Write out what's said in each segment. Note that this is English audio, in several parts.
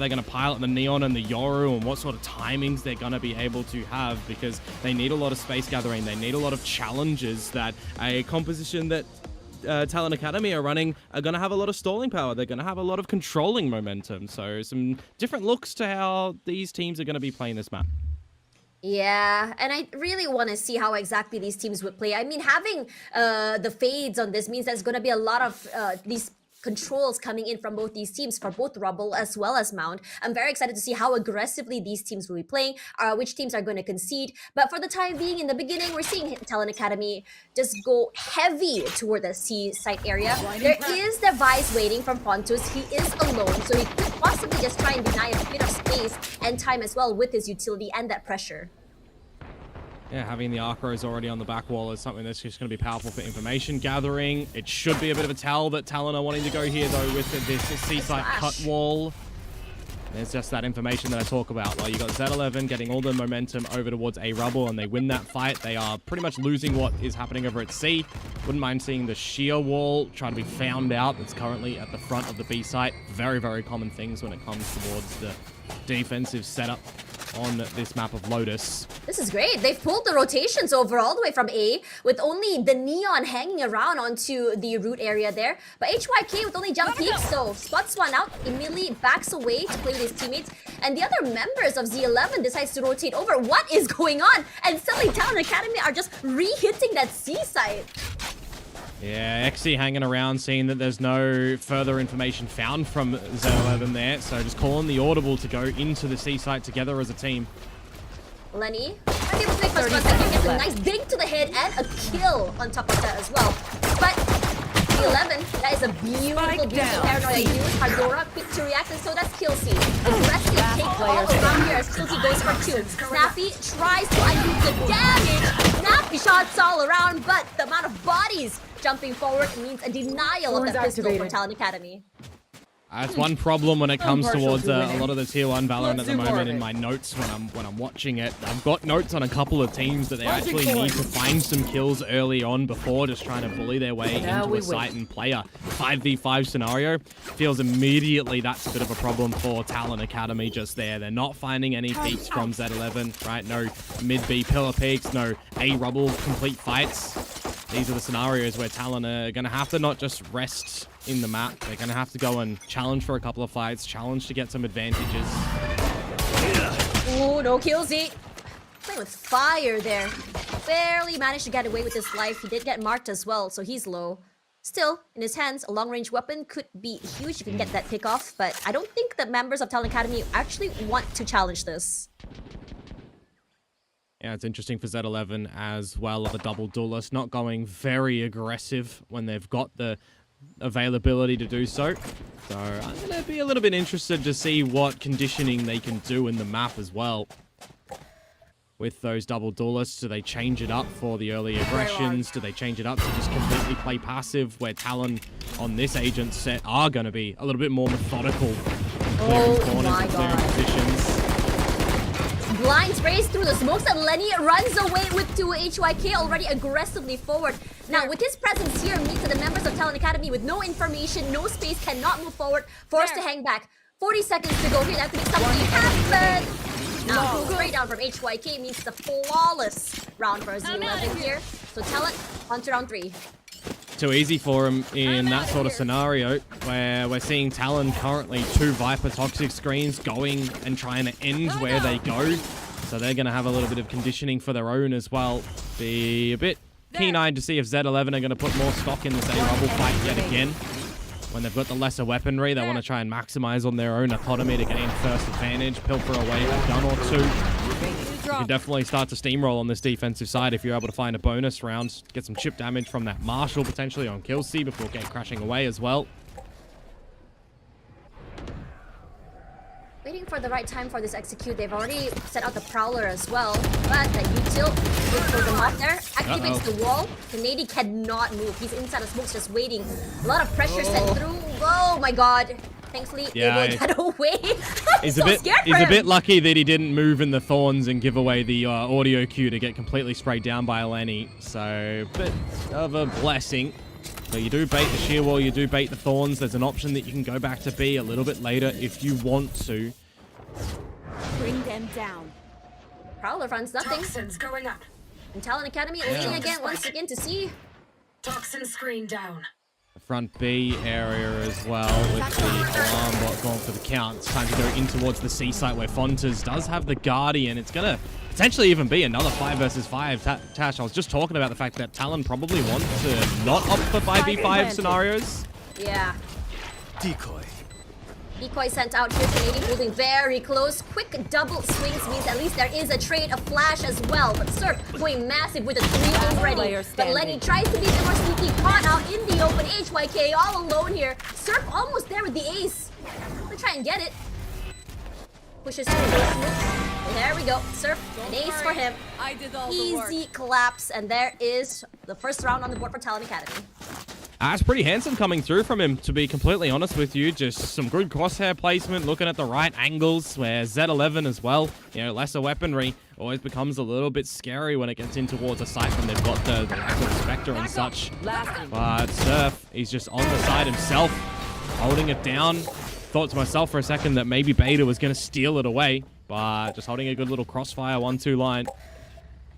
they're going to pilot the Neon and the Yoru and what sort of timings they're going to be able to have, because they need a lot of space gathering. They need a lot of challenges that a composition that Talon Academy are running are going to have a lot of stalling power. They're going to have a lot of controlling momentum. So some different looks to how these teams are going to be playing this map. Yeah, and I really want to see how exactly these teams would play. I mean, having the fades on this means there's going to be a lot of these controls coming in from both these teams for both Rubble as well as Mount. I'm very excited to see how aggressively these teams will be playing, which teams are going to concede. But for the time being, in the beginning, we're seeing Talon Academy just go heavy toward the C site area. There is the Vice waiting from Pontus. He is alone, so he could possibly just try and deny a bit of space and time as well with his utility and that pressure. Yeah, having the Archers already on the back wall is something that's just going to be powerful for information gathering. It should be a bit of a tell that Talon are wanting to go here, though, with this seaside cut wall. There's just that information that I talk about. Well, you got Z11 getting all the momentum over towards A Rubble, and they win that fight. They are pretty much losing what is happening over at C. Wouldn't mind seeing the sheer wall try to be found out. That's currently at the front of the B site. Very, very common things when it comes towards the defensive setup on this map of Lotus. This is great. They've pulled the rotations over all the way from A with only the Neon hanging around onto the root area there. But HYK with only jump peaks, so spots one out, immediately backs away to play with his teammates. And the other members of Z11 decides to rotate over. What is going on? And suddenly Talon Academy are just re-hitting that C site. Yeah, XC hanging around, seeing that there's no further information found from Z11 there, so just calling the audible to go into the C site together as a team. Lenny, might be able to make first one second, gets a nice ding to the head and a kill on top of that as well. But Z11, that is a beautiful paranoia use. Hardora quick to react, and so that's Killsy. Aggressive take all around here as Killsy goes for two. Snappy tries to undo the damage. Snappy shots all around, but the amount of bodies jumping forward means a denial of that pistol for Talon Academy. That's one problem when it comes towards a lot of the tier 1 Valorant at the moment in my notes when I'm watching it. I've got notes on a couple of teams that they actually need to find some kills early on before just trying to bully their way into a site and play a 5v5 scenario. Feels immediately that's a bit of a problem for Talon Academy just there. They're not finding any peaks from Z11, right? No mid-B pillar peaks, no A Rubble complete fights. These are the scenarios where Talon are going to have to not just rest in the map. They're going to have to go and challenge for a couple of fights, challenge to get some advantages. Ooh, no kills. Playing with fire there. Barely managed to get away with his life. He did get marked as well, so he's low. Still, in his hands, a long-range weapon could be huge if you can get that pick off, but I don't think that members of Talon Academy actually want to challenge this. Yeah, it's interesting for Z11 as well of a double duelist, not going very aggressive when they've got the availability to do so. So I'm going to be a little bit interested to see what conditioning they can do in the map as well. With those double duelists, do they change it up for the early aggressions? Do they change it up to just completely play passive, where Talon on this agent set are going to be a little bit more methodical, clearing corners and clearing positions? Blind sprays through the smokes, and Lenny runs away with 2 HYK already aggressively forward. Now, with his presence here, means that the members of Talon Academy with no information, no space, cannot move forward, forced to hang back. 40 seconds to go here. That could be something happen. Now, straight down from HYK means the flawless round for Z11 here. So Talon on to round 3. Too easy for him in that sort of scenario where we're seeing Talon currently 2 Viper toxic screens going and trying to end where they go. So they're going to have a little bit of conditioning for their own as well. Be a bit keen-eyed to see if Z11 are going to put more stock in this A Rubble fight yet again. When they've got the lesser weaponry, they want to try and maximize on their own economy to gain first advantage, pilfer away a gun or 2. You can definitely start to steamroll on this defensive side if you're able to find a bonus round, get some chip damage from that Marshal potentially on Killsy before getting crashing away as well. Waiting for the right time for this execute. They've already set out the Prowler as well, but the util will throw them off there. Activates the wall. Kennedy cannot move. He's inside the smokes just waiting. A lot of pressure sent through. Oh my god. Thankfully, able to get away. He's a bit lucky that he didn't move in the thorns and give away the audio cue to get completely sprayed down by Lenny. So, bit of a blessing. So you do bait the sheer wall, you do bait the thorns. There's an option that you can go back to B a little bit later if you want to. Bring them down. Prowler finds nothing. Toxins going up. And Talon Academy leading again once again to C. Toxin screen down. The front B area as well with the alarm bot going for the count. It's time to go in towards the C site where Fontes does have the Guardian. It's going to potentially even be another 5 versus 5. Tash, I was just talking about the fact that Talon probably want to not opt for 5v5 scenarios. Yeah. Decoy. Decoy sent out here. Canadian holding very close. Quick double swings means at least there is a trade of flash as well. But Surf going massive with a 3 already. But Lenny tries to be a bit more sneaky. Caught out in the open. HYK all alone here. Surf almost there with the ace. They try and get it. Pushes through. There we go. Surf, an ace for him. I did all the Easy work. collapse. And there is the first round on the board for Talon Academy. That's pretty handsome coming through from him, to be completely honest with you. Just some good crosshair placement, looking at the right angles, where Z11 as well, you know, lesser weaponry, always becomes a little bit scary when it gets in towards a site when they've got the lack of Spectre and such. But Surf, he's just on the side himself, holding it down. Thought to myself for a second that maybe Beta was going to steal it away, but just holding a good little crossfire 1-2 line.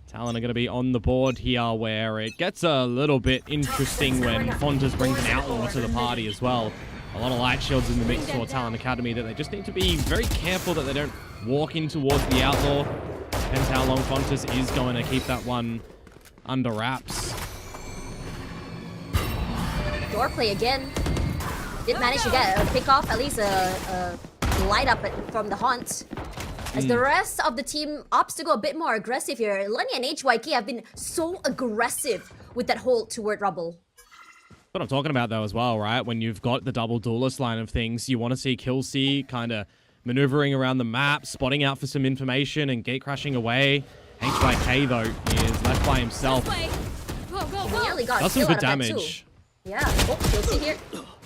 Talon are going to be on the board here where it gets a little bit interesting when Fontes brings an outlaw to the party as well. A lot of light shields in the mix for Talon Academy that they just need to be very careful that they don't walk in towards the outlaw. Depends how long Fontes is going to keep that one under wraps. Door play again. Did manage to get a pick off, at least a light up from the haunt. As the rest of the team opts to go a bit more aggressive here. Lenny and HYK have been so aggressive with that hold toward Rubble. What I'm talking about though as well, right? When you've got the double duelist line of things, you want to see Killsea kind of maneuvering around the map, spotting out for some information and gate crashing away. HYK though is left by himself. He nearly got That's some kill good out of that too. damage. Yeah, oh, Killsea here.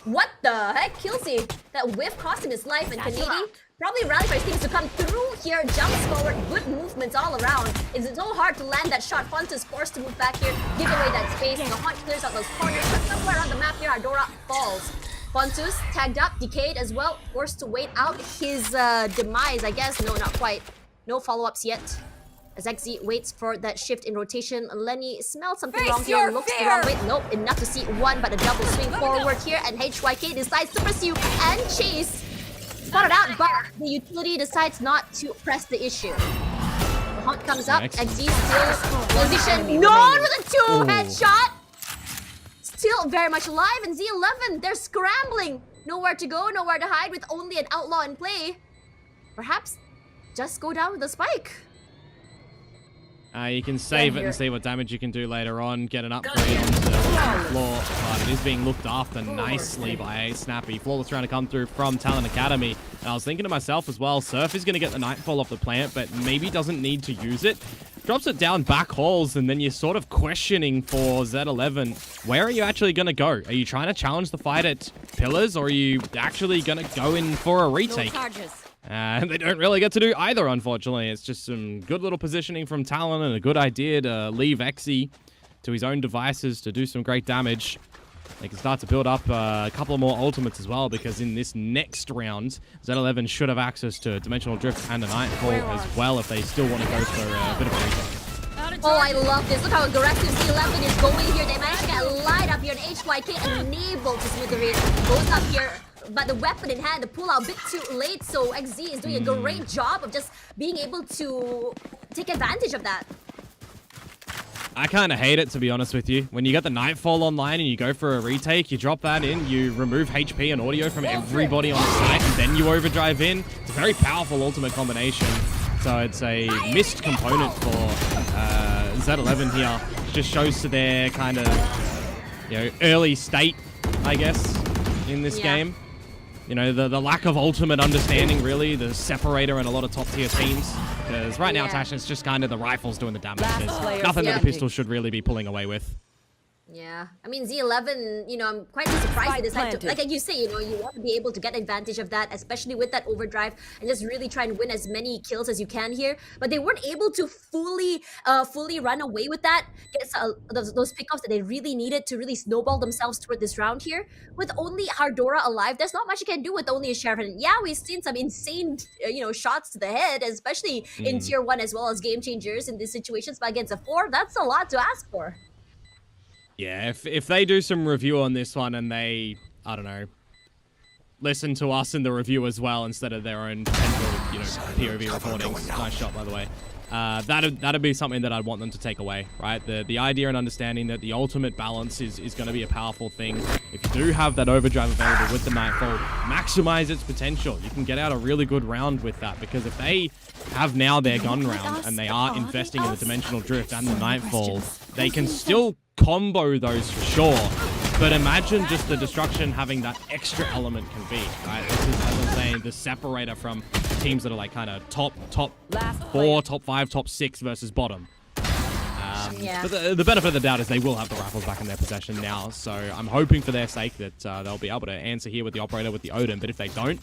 What the heck, Killsea? That whiff cost him his life, and Canadian probably rally for his teams to come through here, jumps forward, good movements all around. It's so hard to land that shot. Fontes forced to move back here, give away that space. The Haunt clears out those corners, but somewhere on the map here, Ardora falls. Fontes tagged up, decayed as well, forced to wait out his demise, I guess. No, not quite. No follow-ups yet. As XZ waits for that shift in rotation, Lenny smells something wrong here, looks the wrong way. Nope, enough to see one, but a double swing forward here, and HYK decides to pursue and chase. Spotted out, but the utility decides not to press the issue. The Haunt comes up, XZ still position. No, with a 2 headshot! Still very much alive, and Z11, they're scrambling. Nowhere to go, nowhere to hide with only an outlaw in play. Perhaps just go down with the spike. You can save it and see what damage you can do later on. Get an upgrade onto the floor, but it is being looked after nicely by a Snappy. Flawless trying to come through from Talon Academy. And I was thinking to myself as well, Surf is going to get the Nightfall off the plant, but maybe doesn't need to use it. Drops it down back halls, and then you're sort of questioning for Z11. Where are you actually going to go? Are you trying to challenge the fight at Pillars, or are you actually going to go in for a retake? No charges. And they don't really get to do either, unfortunately. It's just some good little positioning from Talon and a good idea to leave XZ to his own devices to do some great damage. They can start to build up a couple more ultimates as well, because in this next round, Z11 should have access to Dimensional Drift and a Nightfall as well if they still want to go for a bit of a retake. Oh, I love this. Look how aggressive Z11 is going here. They managed to get a light up here, and HYK unable to smother it. Goes up here, but the weapon in hand, the pull out a bit too late, so XZ is doing a great job of just being able to take advantage of that. I kind of hate it, to be honest with you. When you got the Nightfall online and you go for a retake, you drop that in, you remove HP and audio from everybody on the site, and then you overdrive in. It's a very powerful ultimate combination. So it's a missed component for Z11 here. Just shows to their kind of, you know, early state, I guess, in this game. You know, the lack of ultimate understanding, really, the separator in a lot of top-tier teams. Because right now, Tash, it's just kind of the rifles doing the damage. There's nothing that the pistol should really be pulling away with. Yeah, I mean Z11, I'm quite surprised they decided to, planted. like you say, you want to be able to get advantage of that, especially with that overdrive, and just really try and win as many kills as you can here. But they weren't able to fully run away with that, get those pickoffs that they really needed to really snowball themselves toward this round here. With only Hardora alive, there's not much you can do with only a Sheriff. And yeah, we've seen some insane, shots to the head, especially in Tier 1 as well as Game Changers in these situations. But against a 4, that's a lot to ask for. Yeah, if they do some review on this one and they, I don't know, listen to us in the review as well instead of their own POV recordings. Nice shot, by the way. That'd be something that I'd want them to take away, right? The idea and understanding that the ultimate balance is going to be a powerful thing. If you do have that overdrive available with the Nightfall, maximize its potential. You can get out a really good round with that, because if they have now their gun round and they are investing in the Dimensional Drift and the Nightfall, they can still combo those for sure. But imagine just the destruction having that extra element can be, right? This is, as I'm saying, the separator from teams that are like kind of top 4, top 5, top 6 versus bottom. Yeah. But the benefit of the doubt is they will have the rifles back in their possession now, so I'm hoping for their sake that they'll be able to answer here with the operator, with the Odin. But if they don't,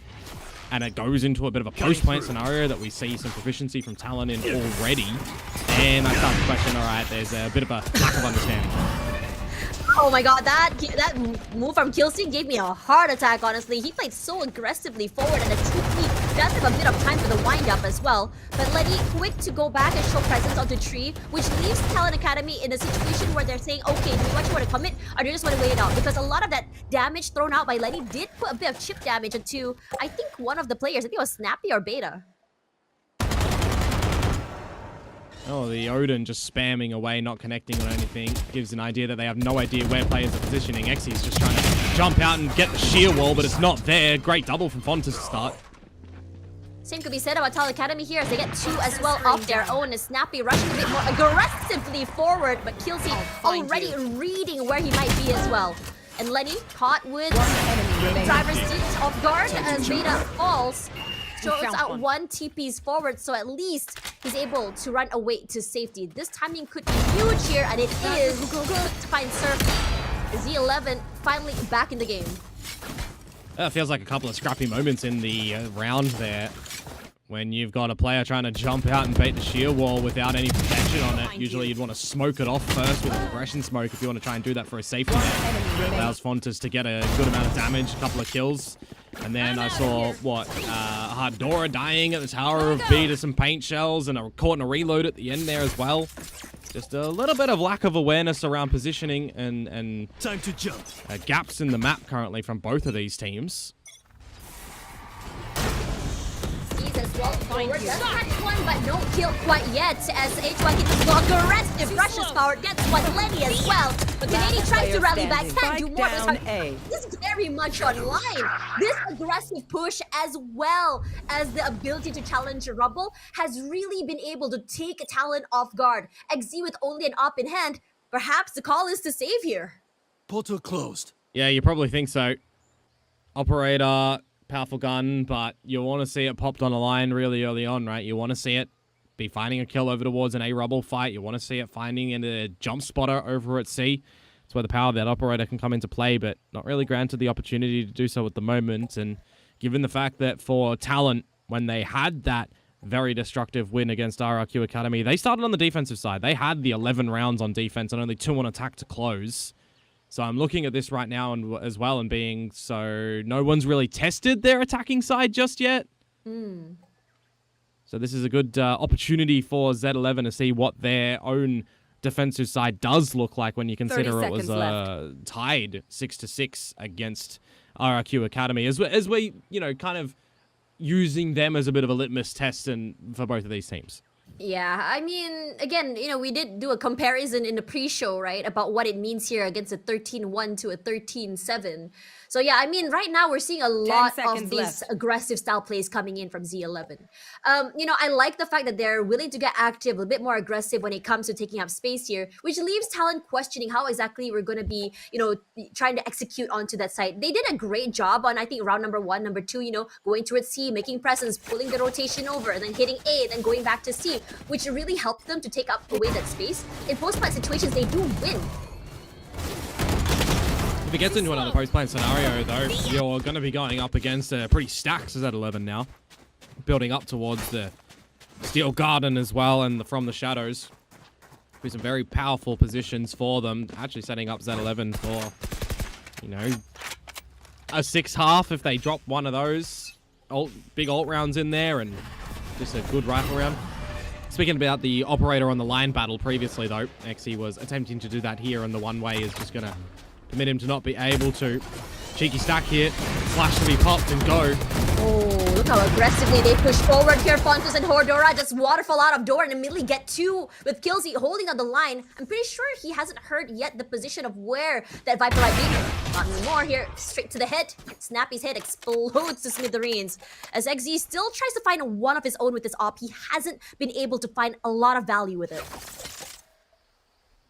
and it goes into a bit of a post-plant scenario that we see some proficiency from Talon in already, and I start to question, all right, there's a bit of a lack of understanding. Oh my god, that move from Killsy gave me a heart attack, honestly. He played so aggressively forward, and the TP does have a bit of time for the wind-up as well. But Lenny, quick to go back and show presence onto Tree, which leaves TLN Academy in a situation where they're saying, okay, do you actually want to commit, or do you just want to wait it out? Because a lot of that damage thrown out by Lenny did put a bit of chip damage into, I think, one of the players. I think it was Snappy or Beta. Oh, the Odin just spamming away, not connecting on anything. Gives an idea that they have no idea where players are positioning. Exy's just trying to jump out and get the shear wall, but it's not there. Great double from Fontes to start. Same could be said about Talon Academy here as they get 2 as well off their own. As Snappy rushing a bit more aggressively forward, but Killsy already reading where he might be as well. And Lenny caught with driver's seat off guard as Beta falls. Throws out 1 TPs forward, so at least he's able to run away to safety. This timing could be huge here, and it is good to find Surf. Z11 finally back in the game. Feels like a couple of scrappy moments in the round there, when you've got a player trying to jump out and bait the shear wall without any protection on it. Usually you'd want to smoke it off first with a progression smoke if you want to try and do that for a safety net. Allows Fontes to get a good amount of damage, a couple of kills. And then I saw, Hardora dying at the Tower of B to some paint shells, and caught in a reload at the end there as well. Just a little bit of lack of awareness around positioning and time to jump. Gaps in the map currently from both of these teams. As well forward. Doesn't catch one, but no kill quite yet. As HY gets as well aggressive rushes forward, gets one Lenny as well. But Canadian tries to rally back, can't do more. This is very much online. This aggressive push, as well as the ability to challenge Rubble, has really been able to take Talon off guard. XZ with only an op in hand. Perhaps the call is to save here. Portal closed. Yeah, you probably think so. Operator, powerful gun, but you want to see it popped on a line really early on, right? You want to see it be finding a kill over towards an A Rubble fight. You want to see it finding in a jump spotter over at C. It's where the power of that operator can come into play, but not really granted the opportunity to do so at the moment. And given the fact that for Talent, when they had that very destructive win against RRQ Academy, they started on the defensive side. They had the 11 rounds on defense and only 2 on attack to close. So I'm looking at this right now and as well and being, so no one's really tested their attacking side just yet. So this is a good opportunity for Z11 to see what their own defensive side does look like when you consider it was tied 6-6 against RRQ Academy. As we, kind of using them as a bit of a litmus test for both of these teams. Yeah, I mean, again, we did do a comparison in the pre-show, right, about what it means here against a 13-1 to a 13-7. So yeah, I mean, right now we're seeing a lot of these aggressive style plays coming in from Z11. I like the fact that they're willing to get active, a bit more aggressive when it comes to taking up space here, which leaves Talent questioning how exactly we're going to be, trying to execute onto that side. They did a great job on, I think, round number 1, number 2, going towards C, making presence, pulling the rotation over, and then hitting A, then going back to C, which really helped them to take up away that space. In post-plant situations, they do win. If it gets into another post-plant scenario, though, you're going to be going up against a pretty stacked Z11 now. Building up towards the Steel Garden as well, and from the shadows. Be some very powerful positions for them. Actually setting up Z11 for, you know, a 6.5 if they drop one of those. Big ult rounds in there, and just a good rifle round. Speaking about the operator on the line battle previously, though, XE was attempting to do that here, and the one way is just going to permit him to not be able to. Cheeky stack here. Flash to be popped and go. Oh, look how aggressively they push forward here. Fontus and Hordora just waterfall out of door and immediately get two with Killsy holding on the line. I'm pretty sure he hasn't heard yet the position of where that Viper might be. Not anymore here. Straight to the head. Snappy's head explodes to smithereens. As XZ still tries to find one of his own with this op, he hasn't been able to find a lot of value with it.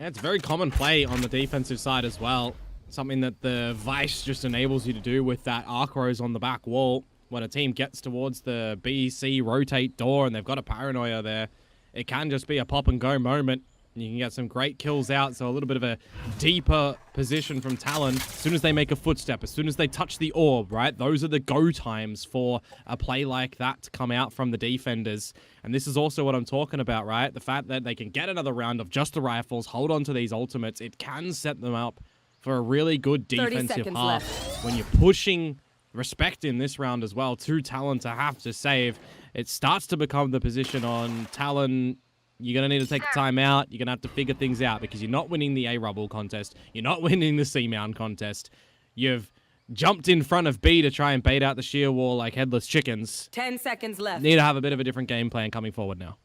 Yeah, it's a very common play on the defensive side as well. Something that the Vice just enables you to do with that arc rose on the back wall. When a team gets towards the BC rotate door and they've got a paranoia there, it can just be a pop and go moment. You can get some great kills out, so a little bit of a deeper position from Talon. As soon as they make a footstep, as soon as they touch the orb, right? Those are the go times for a play like that to come out from the defenders. And this is also what I'm talking about, right? The fact that they can get another round of just the rifles, hold on to these ultimates, it can set them up for a really good defensive half. When you're pushing respect in this round as well to Talon to have to save, it starts to become the position on Talon. You're going to need to take the time out. You're going to have to figure things out because you're not winning the A Rubble contest. You're not winning the C Mound contest. You've jumped in front of B to try and bait out the sheer wall like headless chickens. 10 seconds left. Need to have a bit of a different game plan coming forward now.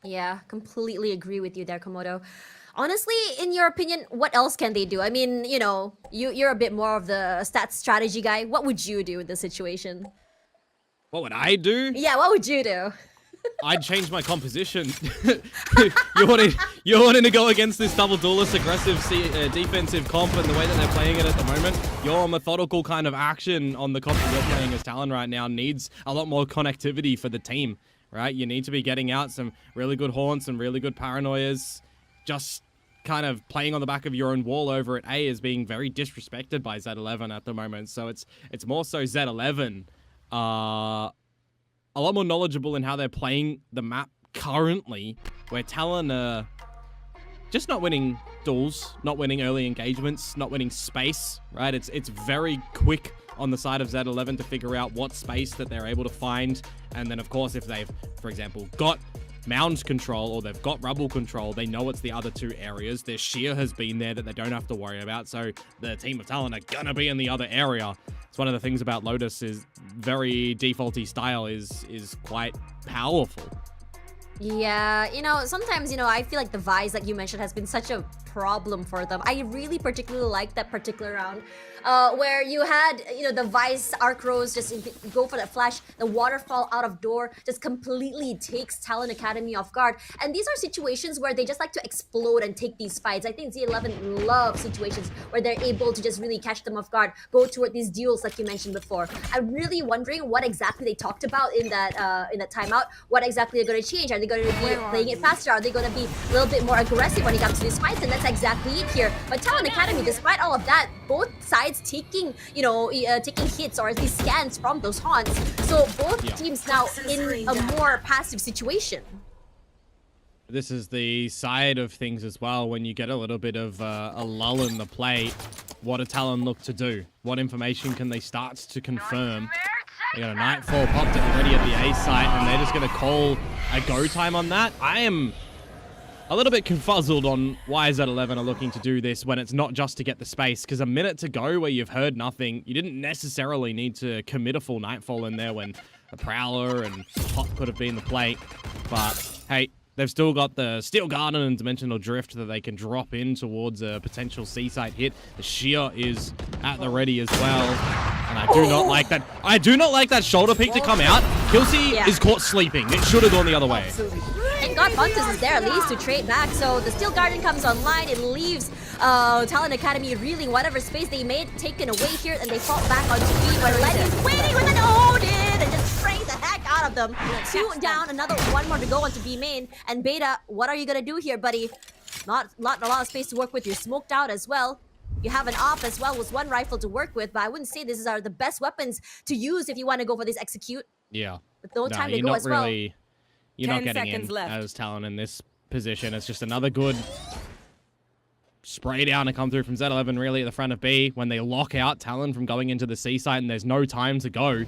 Yeah, completely agree with you there, Komodo. Honestly, in your opinion, what else can they do? I mean, you know, you're a bit more of the stats strategy guy. What would you do in this situation? What would I do? Yeah, what would you do? I'd change my composition. you're wanting to go against this double duelist aggressive defensive comp and the way that they're playing it at the moment. Your methodical kind of action on the comp that you're playing as Talon right now needs a lot more connectivity for the team, right? You need to be getting out some really good haunts and really good paranoias. Just kind of playing on the back of your own wall over at A is being very disrespected by Z11 at the moment. So it's more so Z11 a lot more knowledgeable in how they're playing the map currently, where Talon are just not winning duels, not winning early engagements, not winning space, right? It's very quick on the side of Z11 to figure out what space that they're able to find. And then, of course, if they've, for example, got mound control or they've got rubble control, they know it's the other two areas. Their shear has been there that they don't have to worry about, so the team of Talon are gonna be in the other area. It's one of the things about Lotus is very defaulty style is quite powerful. Yeah, you know, sometimes, you know, I feel like the Vice, like you mentioned, has been such a problem for them. I really particularly like that particular round where you had, you know, the Vice arc rose just go for that flash, the waterfall out of door just completely takes Talon Academy off guard. And these are situations where they just like to explode and take these fights. I think Z11 love situations where they're able to just really catch them off guard, go toward these duels like you mentioned before. I'm really wondering what exactly they talked about in that timeout. What exactly they're going to change? Are they going to be playing it faster? Are they going to be a little bit more aggressive when it comes to these fights? And that's exactly it here. But Talon Academy, despite all of that, both sides taking, you know, taking hits or at least scans from those haunts. So both teams now in a more passive situation. This is the side of things as well when you get a little bit of a lull in the play. What do Talon look to do? What information can they start to confirm? They got a Nightfall popped already at the A site, and they're just going to call a go time on that. I am a little bit confuzzled on why Z11 are looking to do this when it's not just to get the space, because a minute to go where you've heard nothing, you didn't necessarily need to commit a full Nightfall in there when a Prowler and Pop could have been the play. But hey, they've still got the Steel Garden and Dimensional Drift that they can drop in towards a potential C-site hit. The Shear is at the ready as well. And I do not like that. I do not like that shoulder peek to come out. Killsy is caught sleeping. It should have gone the other way. Thank God Pontus is there at least to trade back. So the Steel Garden comes online. It leaves Talon Academy reeling whatever space they made taken away here, and they fall back onto B where Len is waiting with an Odin and just sprays the heck out of them. 2 down, another 1 more to go onto B main. And Beta, what are you gonna do here, buddy? Not a lot of space to work with. You're smoked out as well. You have an op as well with one rifle to work with, but I wouldn't say these are the best weapons to use if you want to go for this execute. Yeah. With no time to you're go not as well. really, You're not 10 getting seconds in left. as Talon in this position. It's just another good spray down to come through from Z11 really at the front of B. When they lock out Talon from going into the C site and there's no time to go,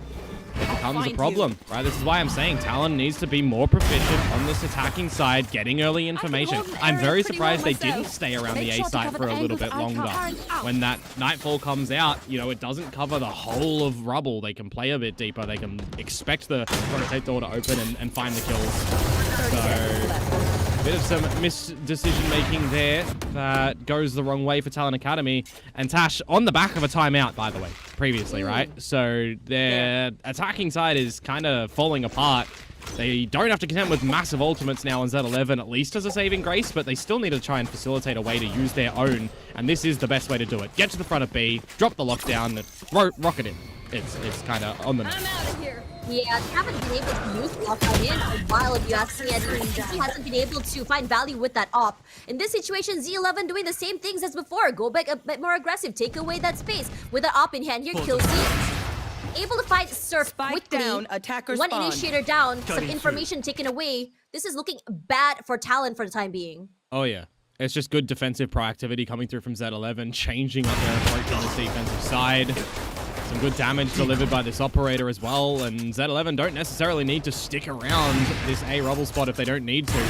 it becomes a problem, right? This is why I'm saying Talon needs to be more proficient on this attacking side, getting early information. hold an I'm area very pretty surprised well they didn't myself. stay around Make the A sure to site cover for the a little angles bit I longer. can't out. When that Nightfall comes out, you know, it doesn't cover the whole of rubble. They can play a bit deeper. They can expect the rotate door to open and find the kills. 30 seconds left. Bit of some misdecision making there that goes the wrong way for Talon Academy. And Tash on the back of a timeout, by the way, previously, right? So their attacking side is kind of falling apart. They don't have to contend with massive ultimates now on Z11, at least as a saving grace, but they still need to try and facilitate a way to use their own. And this is the best way to do it. Get to the front of B, drop the lockdown, and rocket in. It's kind of on the nose. I'm out of here. Yeah, they haven't been able to use the op in a while, if you ask me. And he hasn't been able to find value with that op. In this situation, Z11 doing the same things as before. Go back a bit more aggressive, take away that space. With the op in hand here, Kelsey able to find Surf Spike quickly. down, attacker One spawn. initiator down, some information taken away. This is looking bad for Talon for the time being. Oh, yeah. It's just good defensive proactivity coming through from Z11, changing up their approach on this defensive side. Some good damage delivered by this operator as well, and Z11 don't necessarily need to stick around this A rubble spot if they don't need to.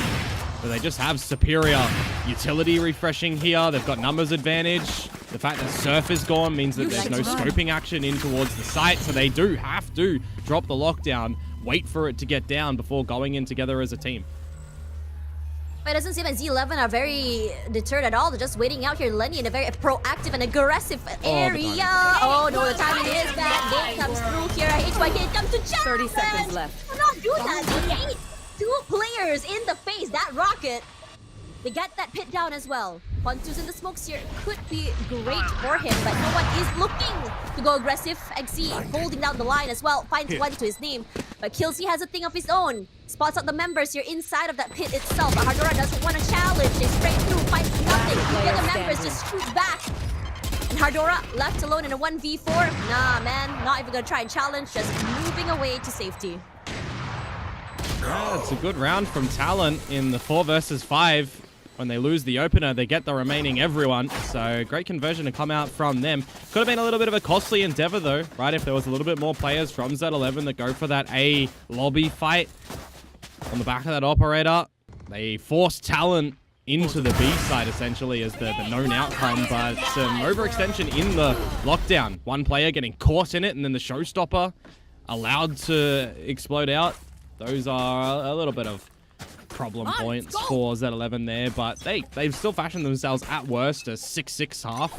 But they just have superior utility refreshing here. They've got numbers advantage. The fact that Surf is gone means that there's no scoping action in towards the site, so they do have to drop the lockdown, wait for it to get down before going in together as a team. But it doesn't seem like Z11 are very deterred at all. They're just waiting out here. Lenny in a very proactive and aggressive area. Oh no, the timing is bad. Nate comes through here. HYK comes to challenge. 30 seconds left. Do not do that. They hate two players in the face. That rocket. They get that pit down as well. Pontus in the smokes here could be great for him, but no one is looking to go aggressive. XC holding down the line as well. Finds one to his name. But Kelsey has a thing of his own. Spots out the members here inside of that pit itself. But Hardora doesn't want to challenge. They spray through, finds nothing. The other members just shoot back. And Hardora left alone in a 1v4. Nah, man. Not even going to try and challenge. Just moving away to safety. Yeah, it's a good round from Talon in the 4 versus 5. When they lose the opener, they get the remaining everyone. So great conversion to come out from them. Could have been a little bit of a costly endeavor though, right? If there was a little bit more players from Z11 that go for that A lobby fight on the back of that operator. They forced Talon into the B side essentially as the known outcome, but some overextension in the lockdown. One player getting caught in it and then the showstopper allowed to explode out. Those are a little bit of problem points for Z11 there, but they've still fashioned themselves at worst a 6-6 half.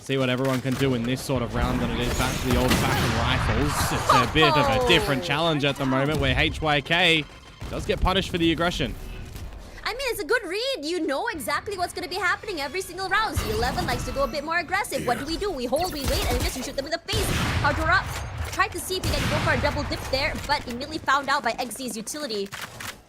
See what everyone can do in this sort of round than it is back to the old-fashioned rifles. It's a bit of a different challenge at the moment where HYK does get punished for the aggression. I mean, it's a good read. You know exactly what's going to be happening every single round. Z11 likes to go a bit more aggressive. What do? We hold, we wait, and just shoot them in the face. Hardora tried to see if he can go for a double dip there, but immediately found out by XZ's utility.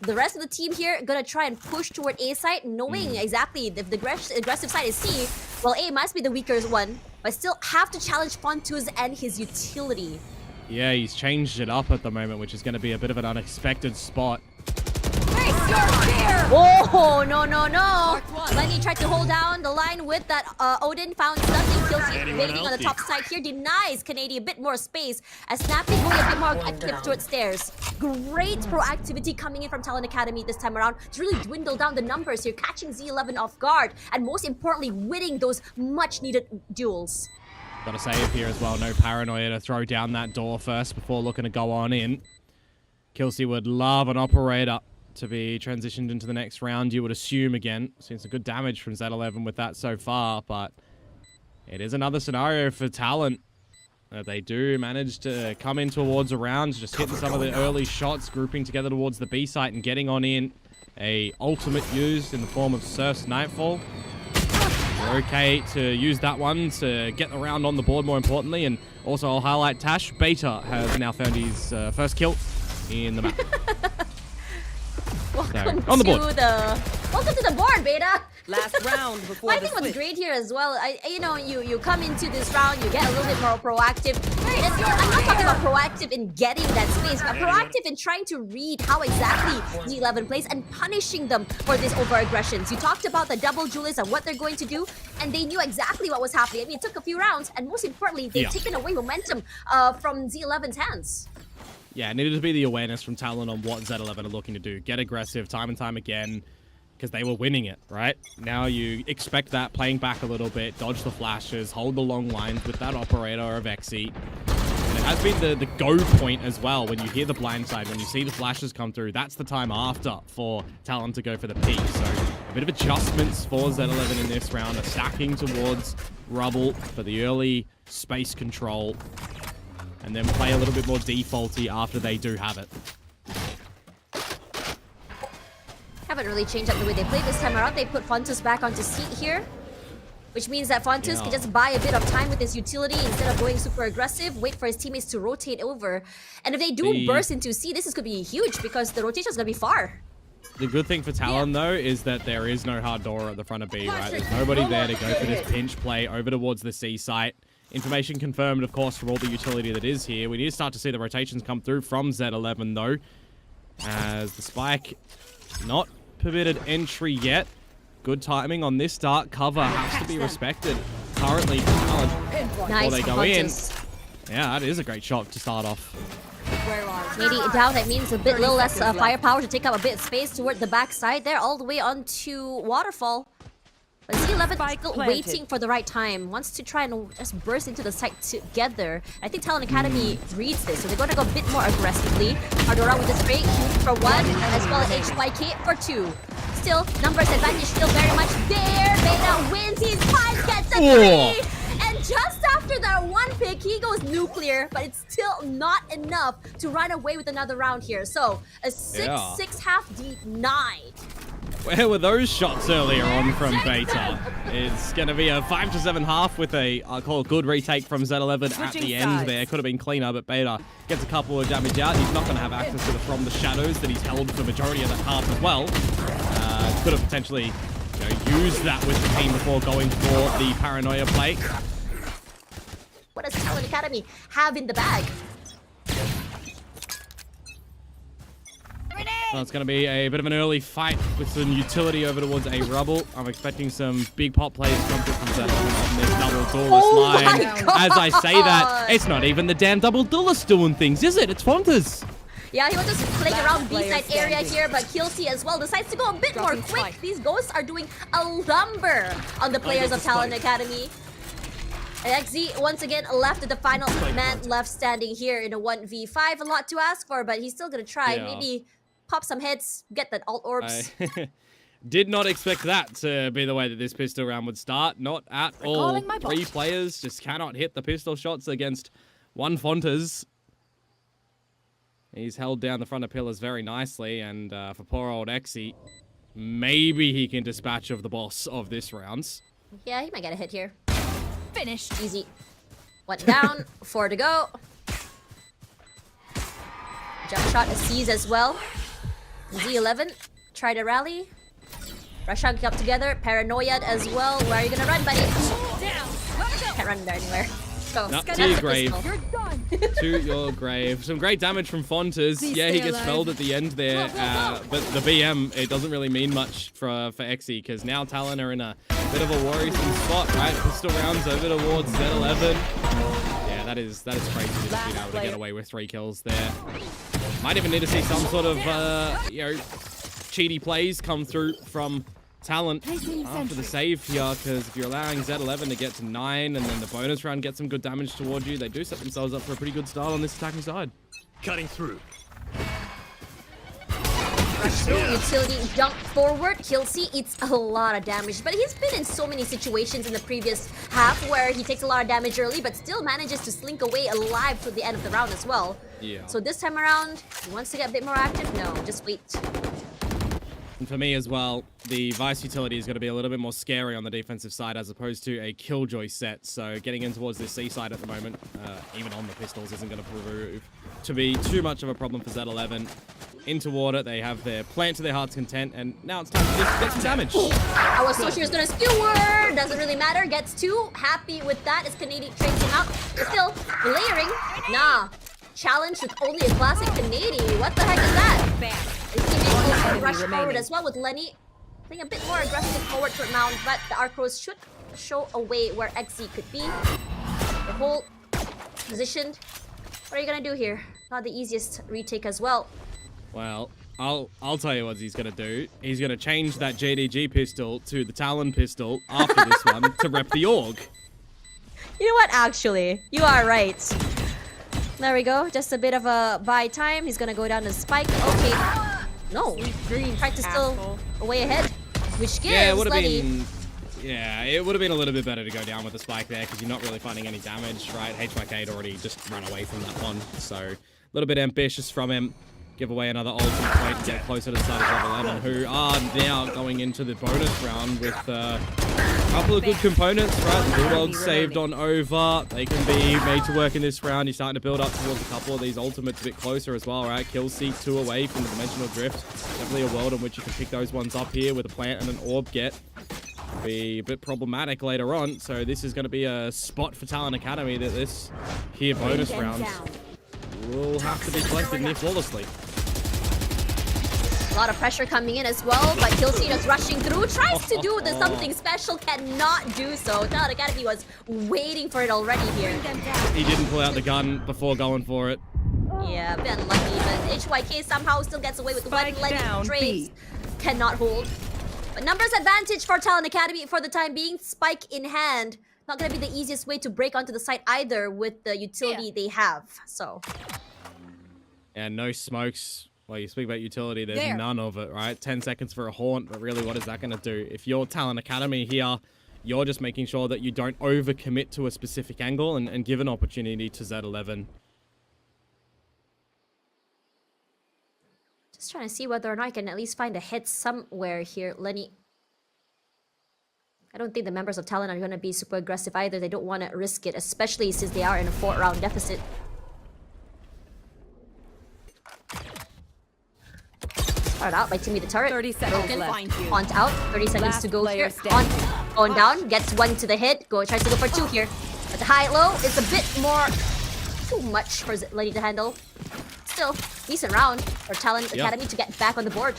The rest of the team here gonna try and push toward A site, knowing exactly if the aggressive side is C, well, A must be the weaker one, but still have to challenge Fontuz and his utility. Yeah, he's changed it up at the moment, which is going to be a bit of an unexpected spot. Oh, no. Lenny tried to hold down the line with that Odin, found nothing. Kelsey waiting on the top side here, denies Canadian a bit more space as Snappy going a bit more active towards stairs. Great proactivity coming in from Talon Academy this time around to really dwindle down the numbers here, catching Z11 off guard, and most importantly, winning those much-needed duels. Got a save here as well. No paranoia to throw down that door first before looking to go on in. Kelsey would love an operator to be transitioned into the next round, you would assume again. Seen some good damage from Z11 with that so far, but it is another scenario for Talon. They do manage to come in towards a round, just hitting some of the early shots, grouping together towards the B site and getting on in. A ultimate used in the form of Surf's Nightfall. They're okay to use that one to get the round on the board, more importantly. And also I'll highlight Tash. Beta has now found his first kill in the map. Welcome on the board. welcome to the board, Beta. Last round before I the think what's switch. great here as well, you come into this round, you get a little bit more proactive. I'm not talking about proactive in getting that space, but proactive in trying to read how exactly Z11 plays and punishing them for these over-aggressions. You talked about the double duelists and what they're going to do, and they knew exactly what was happening. I mean, it took a few rounds, and most importantly, they've taken away momentum from Z11's hands. Yeah, it needed to be the awareness from Talon on what Z11 are looking to do. Get aggressive time and time again, because they were winning it, right? Now you expect that, playing back a little bit, dodge the flashes, hold the long lines with that operator of Xe. And it has been the go point as well. When you hear the blind side, when you see the flashes come through, that's the time after for Talon to go for the peak. So a bit of adjustments for Z11 in this round, a stacking towards Rubble for the early space control, and then play a little bit more defaulty after they do have it. Haven't really changed up the way they play this time around. They put Fontus back onto seat here, which means that Fontus can just buy a bit of time with his utility instead of going super aggressive, wait for his teammates to rotate over. And if they do burst into C, this is going to be huge because the rotation is going to be far. The good thing for Talon, though, is that there is no hard door at the front of B, right? There's nobody there to go for this pinch play over towards the C site. Information confirmed, of course, from all the utility that is here. We need to start to see the rotations come through from Z11, though, as the spike not permitted entry yet. Good timing on this start. Cover has to be respected currently for Talon before they go in. Yeah, that is a great shot to start off. Maybe down, that means a bit little less firepower to take up a bit of space toward the backside there, all the way onto Waterfall. But Z11 is still waiting for the right time, wants to try and just burst into the site together. I think Talon Academy reads this, so they're going to go a bit more aggressively. Ardora with the spray, Q for 1, as well as HYK for 2. Still, numbers advantage still very much there. Beta wins, he's 5, gets a 3! And just after that one pick, he goes nuclear, but it's still not enough to run away with another round here. So, a 6-6 half denied. Where were those shots earlier on from Beta? It's going to be a 5-7 half with a, I'll call it, good retake from Z11 at the end there. Could have been cleaner, but Beta gets a couple of damage out. He's not going to have access to the From the Shadows that he's held for the majority of that half as well. Could have potentially used that with the team before going for the Paranoia play. What does Talon Academy have in the bag? Well, it's going to be a bit of an early fight with some utility over towards a Rubble. I'm expecting some big pop plays to come through from Z11 on this double duelist line. As I say that, it's not even the damn double duelist doing things, is it? It's Fontas. Yeah, he was just playing around B-side area here, but Killsy as well decides to go a bit more quick. These ghosts are doing a lumber on the players of Talon Academy. And XZ, once again, left at the final man left standing here in a 1v5. A lot to ask for, but he's still going to try. Maybe pop some hits, get that alt orbs. Did not expect that to be the way that this pistol round would start. Not at all. 3 players just cannot hit the pistol shots against one Fontas. He's held down the front of pillars very nicely, and for poor old Xe, maybe he can dispatch of the boss of this round. Yeah, he might get a hit here. Finished. Easy. 1 down, 4 to go. Jump shot is seized as well. Z11, try to rally. Rushing up together, paranoia as well. Where are you gonna run, buddy? Can't run there anywhere. Go. No, to your grave. To your grave. Some great damage from Fontas. Yeah, he gets felled at the end there. But the BM, it doesn't really mean much for Xe, because now Talon are in a bit of a worrisome spot, right? Pistol rounds over towards Z11. Yeah, that is crazy to just being able to get away with 3 kills there. Might even need to see some sort of, cheaty plays come through from Talon after the save here, because if you're allowing Z11 to get to 9 and then the bonus round gets some good damage towards you, they do set themselves up for a pretty good start on this attacking side. Cutting through. Utility jump forward. Killsy eats a lot of damage, but he's been in so many situations in the previous half where he takes a lot of damage early, but still manages to slink away alive to the end of the round as well. Yeah. So this time around, he wants to get a bit more active. No, just wait. And for me as well, the Vice utility is going to be a little bit more scary on the defensive side as opposed to a Killjoy set. So getting in towards this C side at the moment, even on the pistols, isn't going to prove to be too much of a problem for Z11. into water. They have their plant to their heart's content, and now it's time to just get some damage. I was so sure he was gonna skewer. Doesn't really matter. Gets 2. Happy with that as Canadian trades him out. But still, layering. Nah. Challenge with only a classic Canadian. What the heck is that? His teammates also rush forward as well with Lenny. Playing a bit more aggressive forward to Mount, but the Arcros should show a way where XZ could be. The whole positioned. What are you gonna do here? Not the easiest retake as well. Well, I'll tell you what he's gonna do. He's gonna change that JDG pistol to the Talon pistol after this one to rep the org. You know what? Actually, you are right. There we go. Just a bit of a buy time. He's gonna go down to Spike. Okay. No. Tried to still way ahead. Which gives Yeah, it would have Lenny. been. Yeah, it would have been a little bit better to go down with the spike there because you're not really finding any damage, right? HYK had already just run away from that one, so a little bit ambitious from him. Give away another ultimate point to get closer to the side of Z11, who are now going into the bonus round with a couple of good components, right? The Bulldogs saved on over. They can be made to work in this round. You're starting to build up towards a couple of these ultimates a bit closer as well, right? Kill seek 2 away from the dimensional drift. Definitely a world in which you can pick those ones up here with a plant and an orb get. Be a bit problematic later on, so this is going to be a spot for Talon Academy that this here bonus round will have to be collected near flawlessly. A lot of pressure coming in as well, but Killseed is rushing through. Tries to do the something special, cannot do so. Talon Academy was waiting for it already here. He didn't pull out the gun before going for it. Yeah, a bit unlucky, but HYK somehow still gets away with one. Lenny trades. Cannot hold. But numbers advantage for Talon Academy for the time being. Spike in hand. Not going to be the easiest way to break onto the site either with the utility they have. So. And no smokes. Well, you speak about utility, there's none of it, right? 10 seconds for a haunt, but really what is that going to do? If you're Talon Academy here, you're just making sure that you don't overcommit to a specific angle and give an opportunity to Z11. Just trying to see whether or not I can at least find a hit somewhere here. Lenny. I don't think the members of Talon are going to be super aggressive either. They don't want to risk it, especially since they are in a 4-round deficit. Start out by Timmy the turret. 30 seconds left. Haunt out. 30 seconds Last to go here. player Haunt going down. Gets 1 to the hit. Tries to go for 2 here. But the high-low is a bit more too much for Lenny to handle. Still, decent round for Talon Academy to get back on the board.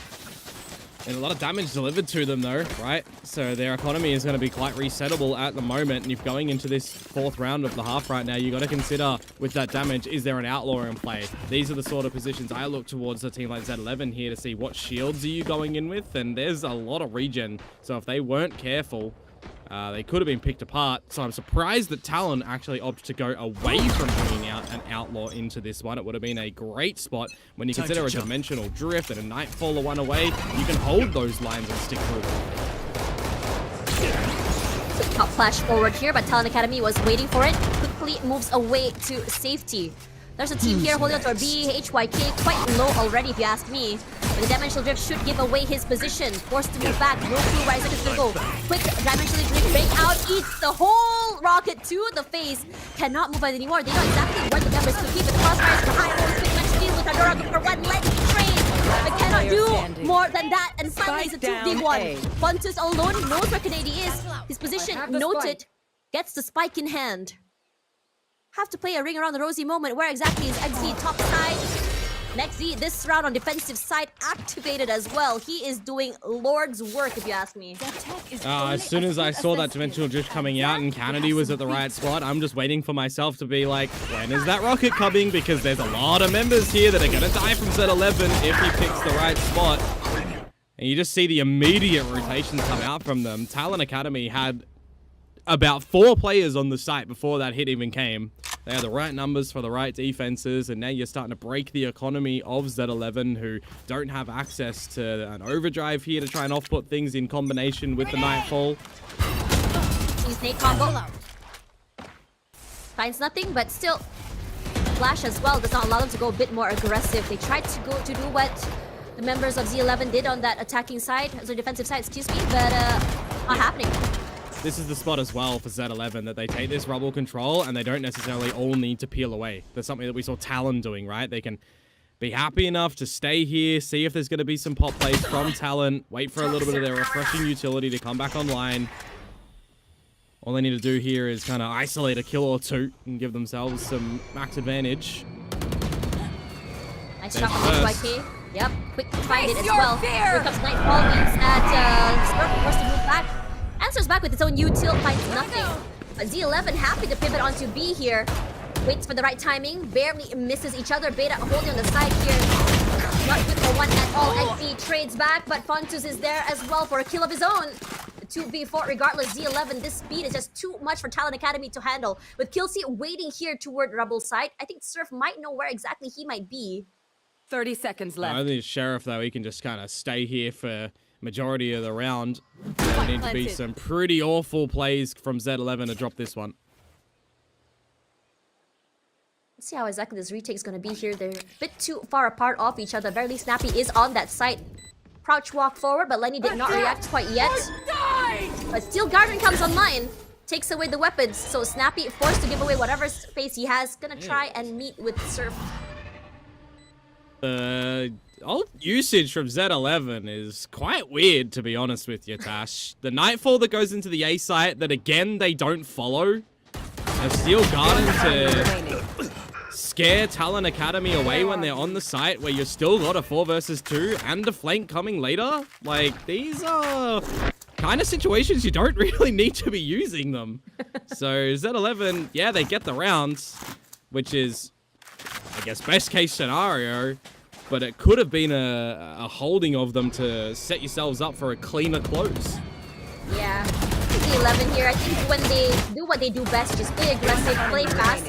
And a lot of damage delivered to them though, right? So their economy is going to be quite resettable at the moment. And if going into this 4th round of the half right now, you got to consider with that damage, is there an outlaw in play? These are the sort of positions I look towards a team like Z11 here to see what shields are you going in with. And there's a lot of regen. So if they weren't careful, they could have been picked apart. So I'm surprised that Talon actually opted to go away from bringing out an outlaw into this one. It would have been a great spot when you consider a dimensional drift and a nightfaller one away. You can hold those lines and stick through them. Top flash forward here, but Talon Academy was waiting for it. Quickly moves away to safety. There's a team here holding on to our B. HYK quite low already, if you ask me. But the dimensional drift should give away his position. Forced to move back. No clue where he's going to go. Quick dimensional drift break out. Eats the whole rocket to the face. Cannot move anymore. They know exactly where the members could be. But the crossfire is behind. Always quick match deal with Adora for 1. Let's trade. But cannot do more than that. And finally, it's a 2v1. Pontus alone knows where Canady is. His position noted. Gets the spike in hand. Have to play a ring around the rosy moment. Where exactly is XZ? Top side. And XZ, this round on defensive side, activated as well. He is doing Lord's work, if you ask me. As soon as I saw that dimensional drift coming out and Kennedy was at the right spot, I'm just waiting for myself to be like, when is that rocket coming? Because there's a lot of members here that are going to die from Z11 if he picks the right spot. And you just see the immediate rotations come out from them. Talon Academy had about 4 players on the site before that hit even came. They had the right numbers for the right defenses, and now you're starting to break the economy of Z11, who don't have access to an overdrive here to try and off-put things in combination with the Nightfall. Snake combo. Finds nothing, but still, Flash as well does not allow them to go a bit more aggressive. They tried to go to do what the members of Z11 did on that attacking side, so defensive side, excuse me, but not happening. This is the spot as well for Z11, that they take this rubble control and they don't necessarily all need to peel away. There's something that we saw Talon doing, right? They can be happy enough to stay here, see if there's going to be some pop plays from Talon, wait for a little bit of their refreshing utility to come back online. All they need to do here is kind of isolate a kill or two and give themselves some max advantage. Nice shot from HYK. Yep, quick to find it as well. Here comes Nightfall, means that Smurf forced to move back. Answers back with its own util, finds nothing. But Z11 happy to pivot onto B here. Waits for the right timing, barely misses each other. Beta holding on the side here. Not good for one at all. XP trades back, but Fontus is there as well for a kill of his own. 2v4 regardless. Z11, this speed is just too much for Talon Academy to handle. With Killsy waiting here toward Rebel side, I think Surf might know where exactly he might be. 30 seconds left. I think Sheriff, though, he can just kind of stay here for majority of the round. There need to be some pretty awful plays from Z11 to drop this one. Let's see how exactly this retake is going to be here. They're a bit too far apart off each other. Barely Snappy is on that site. Crouch walk forward, but Lenny did not react quite yet. But Steel Garden comes online. Takes away the weapons. So Snappy forced to give away whatever space he has. Gonna try and meet with Surf. Ult usage from Z11 is quite weird, to be honest with you, Tash. The Nightfall that goes into the A site that, again, they don't follow. A Steel Garden to scare Talon Academy away when they're on the site where you've still got a 4 versus 2 and a flank coming later. Like, these are kind of situations you don't really need to be using them. So Z11, yeah, they get the rounds, which is, I guess, best case scenario, but it could have been a holding of them to set yourselves up for a cleaner close. Yeah, Z11 here, I think when they do what they do best, just play aggressive, play fast,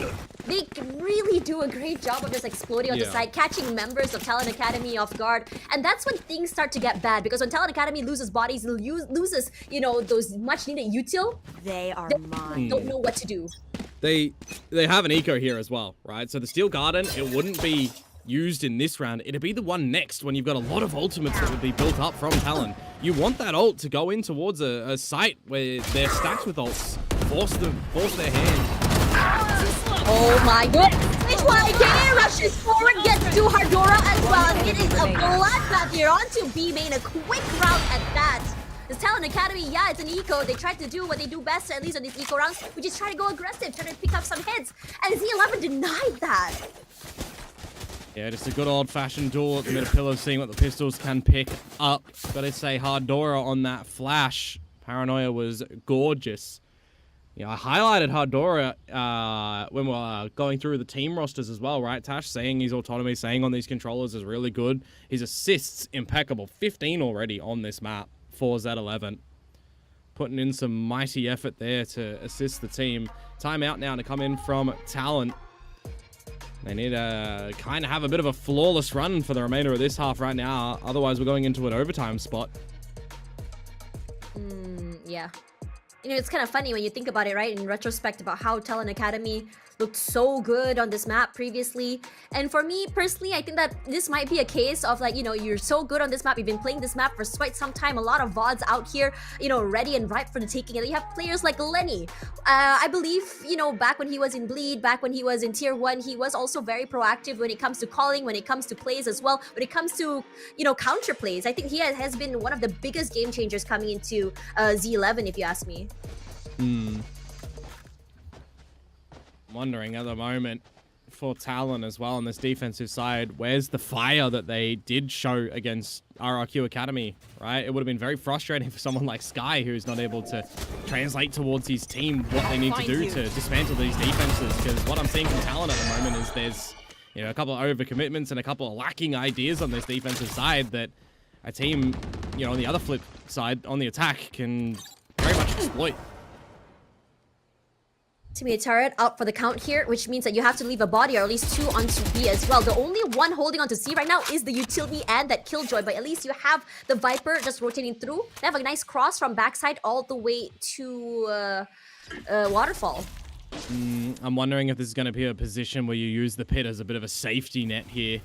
they really do a great job of just exploding on the side, catching members of Talon Academy off guard. And that's when things start to get bad, because when Talon Academy loses bodies, loses, you know, those much needed util, they mine. Don't know what to do. They have an eco here as well, right? So the Steel Garden, it wouldn't be used in this round. It'd be the one next when you've got a lot of ultimates that would be built up from Talon. You want that ult to go in towards a site where they're stacked with ults. Force their hand. Oh my god! HYK rushes forward, gets to Hardora as well. It is a bloodbath here onto B main. A quick round at that. This Talon Academy, yeah, it's an eco. They tried to do what they do best, at least on these eco rounds, which is try to go aggressive, try to pick up some hits. And Z11 denied that. Yeah, just a good old-fashioned duel at the middle pillar, seeing what the pistols can pick up. Gotta say, Hardora on that flash. Paranoia was gorgeous. Yeah, I highlighted Hardora when we were going through the team rosters as well, right, Tash? Saying his autonomy, saying on these controllers is really good. His assists, impeccable. 15 already on this map for Z11. Putting in some mighty effort there to assist the team. Timeout now to come in from Talon. They need to kind of have a bit of a flawless run for the remainder of this half right now. Otherwise, we're going into an overtime spot. Yeah. You know, it's kind of funny when you think about it, right? In retrospect, about how Talon Academy looked so good on this map previously. And for me, personally, I think that this might be a case of, like, you know, you're so good on this map. You've been playing this map for quite some time. A lot of VODs out here, you know, ready and ripe for the taking. And you have players like Lenny. I believe, you know, back when he was in Bleed, back when he was in Tier 1, he was also very proactive when it comes to calling, when it comes to plays as well, when it comes to, you know, counter plays. I think he has been one of the biggest game changers coming into Z11, if you ask me. I'm wondering at the moment for Talon as well on this defensive side, where's the fire that they did show against RRQ Academy, right? It would have been very frustrating for someone like Sky, who's not able to translate towards his team what they need to do to dismantle these defenses. Because what I'm seeing from Talon at the moment is there's, you know, a couple of overcommitments and a couple of lacking ideas on this defensive side that a team, you know, on the other flip side, on the attack, can very much exploit. Teammate turret out for the count here, which means that you have to leave a body or at least 2 onto B as well. The only one holding onto C right now is the utility and that Killjoy, but at least you have the Viper just rotating through. They have a nice cross from backside all the way to Waterfall. I'm wondering if this is going to be a position where you use the pit as a bit of a safety net here.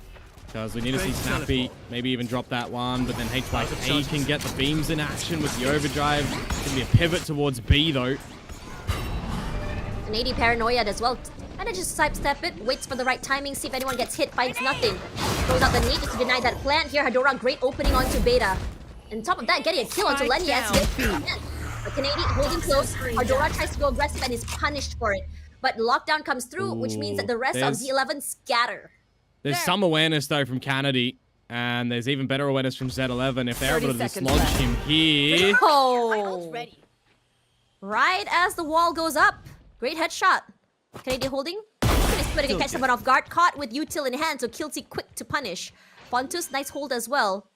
Because we need to see Snappy maybe even drop that one, but then HYK can get the beams in action with the overdrive. It's going to be a pivot towards B though. An 80 Paranoia as well. And then just sidestep it, waits for the right timing, see if anyone gets hit, finds nothing. Throws out the nade just to deny that plant here. Hadora, great opening onto Beta. And on top of that, getting a kill onto Lenny as the Canadian holding close. Hadora tries to go aggressive and is punished for it. But lockdown comes through, which means that the rest of Z11 scatter. There's some awareness though from Kennedy, and there's even better awareness from Z11 if they're able to dislodge him here. Oh! Right as the wall goes up. Great headshot. Kennedy holding. He's putting a catch someone off guard. Caught with util in hand, so Kilty quick to punish. Fontus, nice hold as well.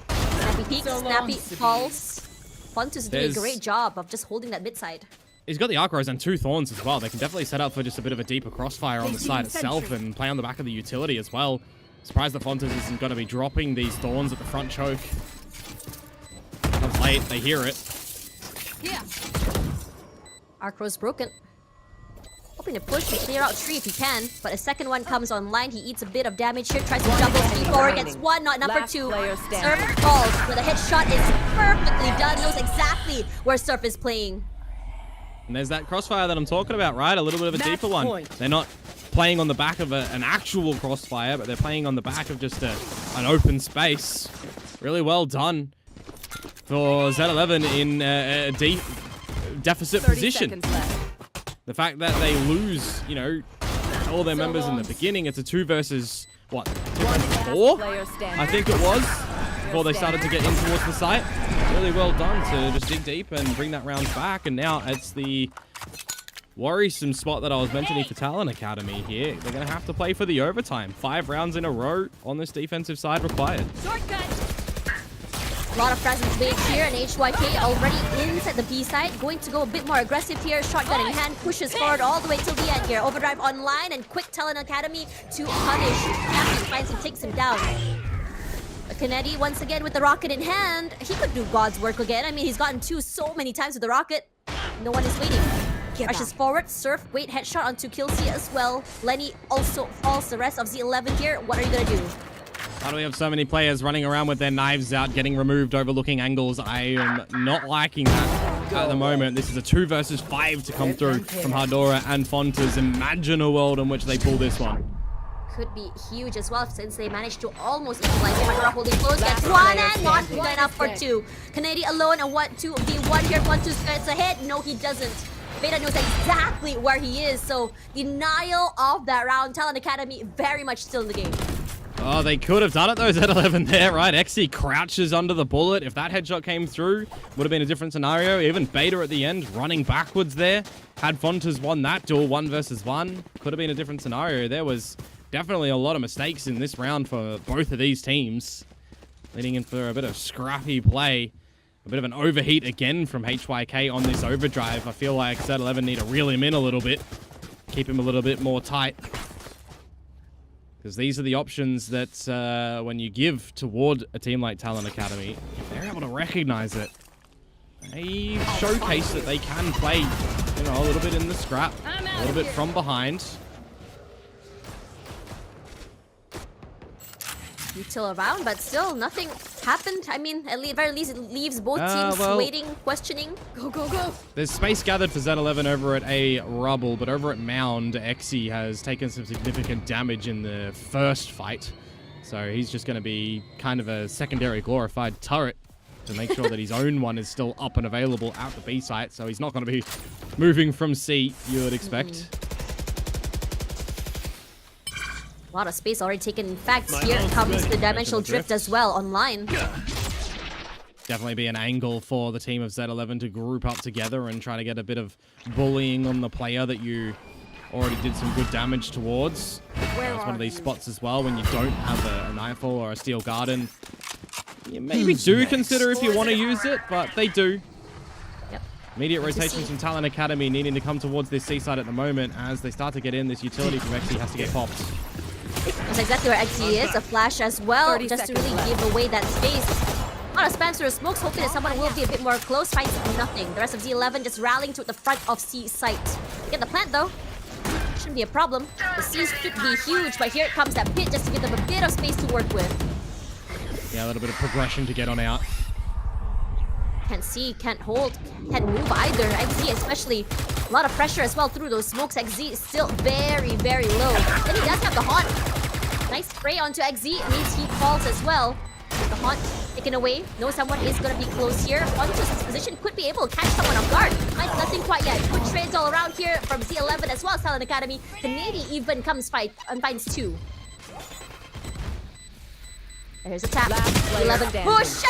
Snappy peek, snappy falls. Fontus doing a great job of just holding that mid side. He's got the Arc-Rose and 2 Thorns as well. They can definitely set up for just a bit of a deeper crossfire on the side itself and play on the back of the utility as well. Surprised that Fontus isn't going to be dropping these Thorns at the front choke. Comes late, they hear it. Yeah. Arc-Rose broken. Hoping to push and clear out tree if he can, but a second one comes online. He eats a bit of damage here, tries to jumble speed forward, gets one, not number two. Surf falls, where the headshot is perfectly done, knows exactly where Surf is playing. And there's that crossfire that I'm talking about, right? A little bit of a deeper one. They're not playing on the back of an actual crossfire, but they're playing on the back of just an open space. Really well done for Z11 in a deep deficit position. The fact that they lose, you know, all their members in the beginning, it's a 2 versus, what, 2 versus 4? I think it was, before they started to get in towards the site. Really well done to just dig deep and bring that round back. And now it's the worrisome spot that I was mentioning for TLNA Academy here. They're going to have to play for the overtime. 5 rounds in a row on this defensive side required. A lot of presence made here, and HYK already inside the B side. Going to go a bit more aggressive here. Shotgun in hand, pushes forward all the way till the end here. Overdrive online and quick TLNA Academy to punish. Captain finds and takes him down. Kennedy once again with the rocket in hand. He could do God's work again. I mean, he's gotten 2 so many times with the rocket. No one is waiting. Rushes forward. Surf, wait, headshot onto Kilsey as well. Lenny also falls. The rest of Z11 here. What are you gonna do? Why do we have so many players running around with their knives out, getting removed, overlooking angles? I am not liking that at the moment. This is a 2 versus 5 to come through from Hadora and Fontas. Imagine a world in which they pull this one. Could be huge as well since they managed to almost equalize. Hadora holding close, gets 1 and not good enough for 2. Kennedy alone and 2v1 here. 1-2 gets ahead. No, he doesn't. Beta knows exactly where he is, so denial of that round. TLNA Academy very much still in the game. Oh, they could have done it though. Z11 there, right? Xe crouches under the bullet. If that headshot came through, would have been a different scenario. Even Beta at the end, running backwards there. Had Fontas won that duel 1 versus 1, could have been a different scenario. There was definitely a lot of mistakes in this round for both of these teams. Leading in for a bit of scrappy play. A bit of an overheat again from HYK on this overdrive. I feel like Z11 need to reel him in a little bit. Keep him a little bit more tight. Because these are the options that when you give toward a team like TLNA Academy, if they're able to recognize it, they showcase that they can play, you know, a little bit in the scrap, a little bit from behind. Util around, but still nothing happened. I mean, at the very least, it leaves both teams waiting, questioning. Go, go, go. There's space gathered for Z11 over at A Rubble, but over at Mound, Xe has taken some significant damage in the first fight. So he's just going to be kind of a secondary glorified turret to make sure that his own one is still up and available at the B site. So he's not going to be moving from C, you would expect. A lot of space already taken. In fact, here comes the dimensional drift as well online. Definitely be an angle for the team of Z11 to group up together and try to get a bit of bullying on the player that you already did some good damage towards. It's one of these spots as well when you don't have a Nightfall or a Steel Garden. You maybe do consider if you want to use it, but they do. Yep. Immediate rotations from TLNA Academy needing to come towards this seaside at the moment. As they start to get in, this utility from Xe has to get popped. That's exactly where Xe is. A flash as well, just to really give away that space. A lot of spams through the smokes, hoping that someone will be a bit more close. Finds nothing. The rest of Z11 just rallying to the front of C site. They get the plant though. Shouldn't be a problem. The C's should be huge, but here it comes that pit just to give them a bit of space to work with. Yeah, a little bit of progression to get on out. Can't see, can't hold, can't move either. XZ especially, a lot of pressure as well through those smokes. XZ is still very, very low. Then he does have the haunt. Nice spray onto XZ. It means he falls as well. The haunt taken away. Know someone is going to be close here. Onto's position could be able to catch someone off guard. Finds nothing quite yet. Good trades all around here from Z11 as well as TLNA Academy. Canadian even comes fight and finds 2. There's a tap. 11 pushes!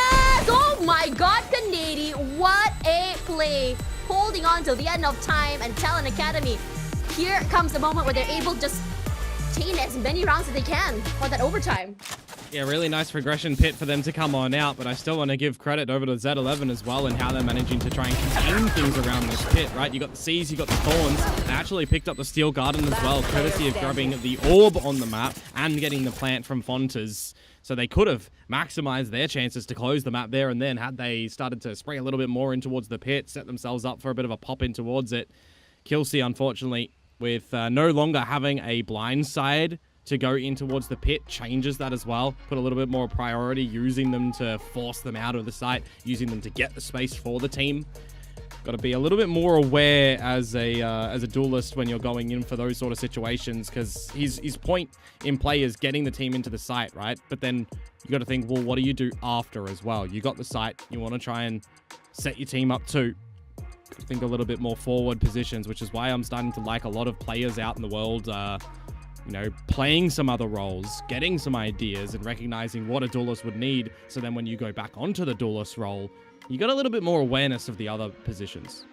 Oh my god, Canadian! What a play! Holding on till the end of time, and TLNA Academy. Here comes the moment where they're able to just chain as many rounds as they can for that overtime. Yeah, really nice progression pit for them to come on out, but I still want to give credit over to Z11 as well and how they're managing to try and contain things around this pit, right? You got the Seas, you got the Thorns. They actually picked up the Steel Garden as well, courtesy of grabbing the orb on the map and getting the plant from Fontas. So they could have maximized their chances to close the map there and then had they started to spray a little bit more in towards the pit, set themselves up for a bit of a pop in towards it. Kelsey, unfortunately, with no longer having a blind side to go in towards the pit, changes that as well. Put a little bit more priority, using them to force them out of the site, using them to get the space for the team. Got to be a little bit more aware as a duelist when you're going in for those sort of situations, because his point in play is getting the team into the site, right? But then you got to think, well, what do you do after as well? You got the site, you want to try and set your team up too. Think a little bit more forward positions, which is why I'm starting to like a lot of players out in the world, you know, playing some other roles, getting some ideas and recognizing what a duelist would need. So then when you go back onto the duelist role, you got a little bit more awareness of the other positions.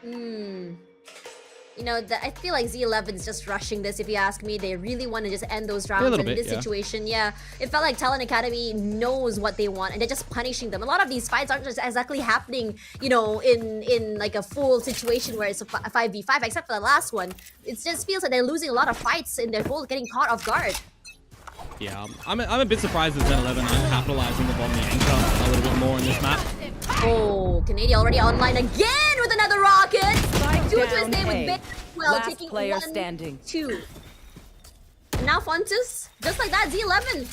You know, I feel like Z11 is just rushing this, if you ask me. They really want to just end those rounds in this situation. Yeah, it felt like TLNA Academy knows what they want and they're just punishing them. A lot of these fights aren't just exactly happening, you know, in like a full situation where it's a 5v5, except for the last one. It just feels like they're losing a lot of fights and they're both getting caught off guard. Yeah, I'm a bit surprised that Z11 aren't capitalizing upon the anchor a little bit more in this map. Oh, Canadian already online again with another rocket. Due to his name with well, taking player 1, standing. 2. And now Fontas, just like that, Z11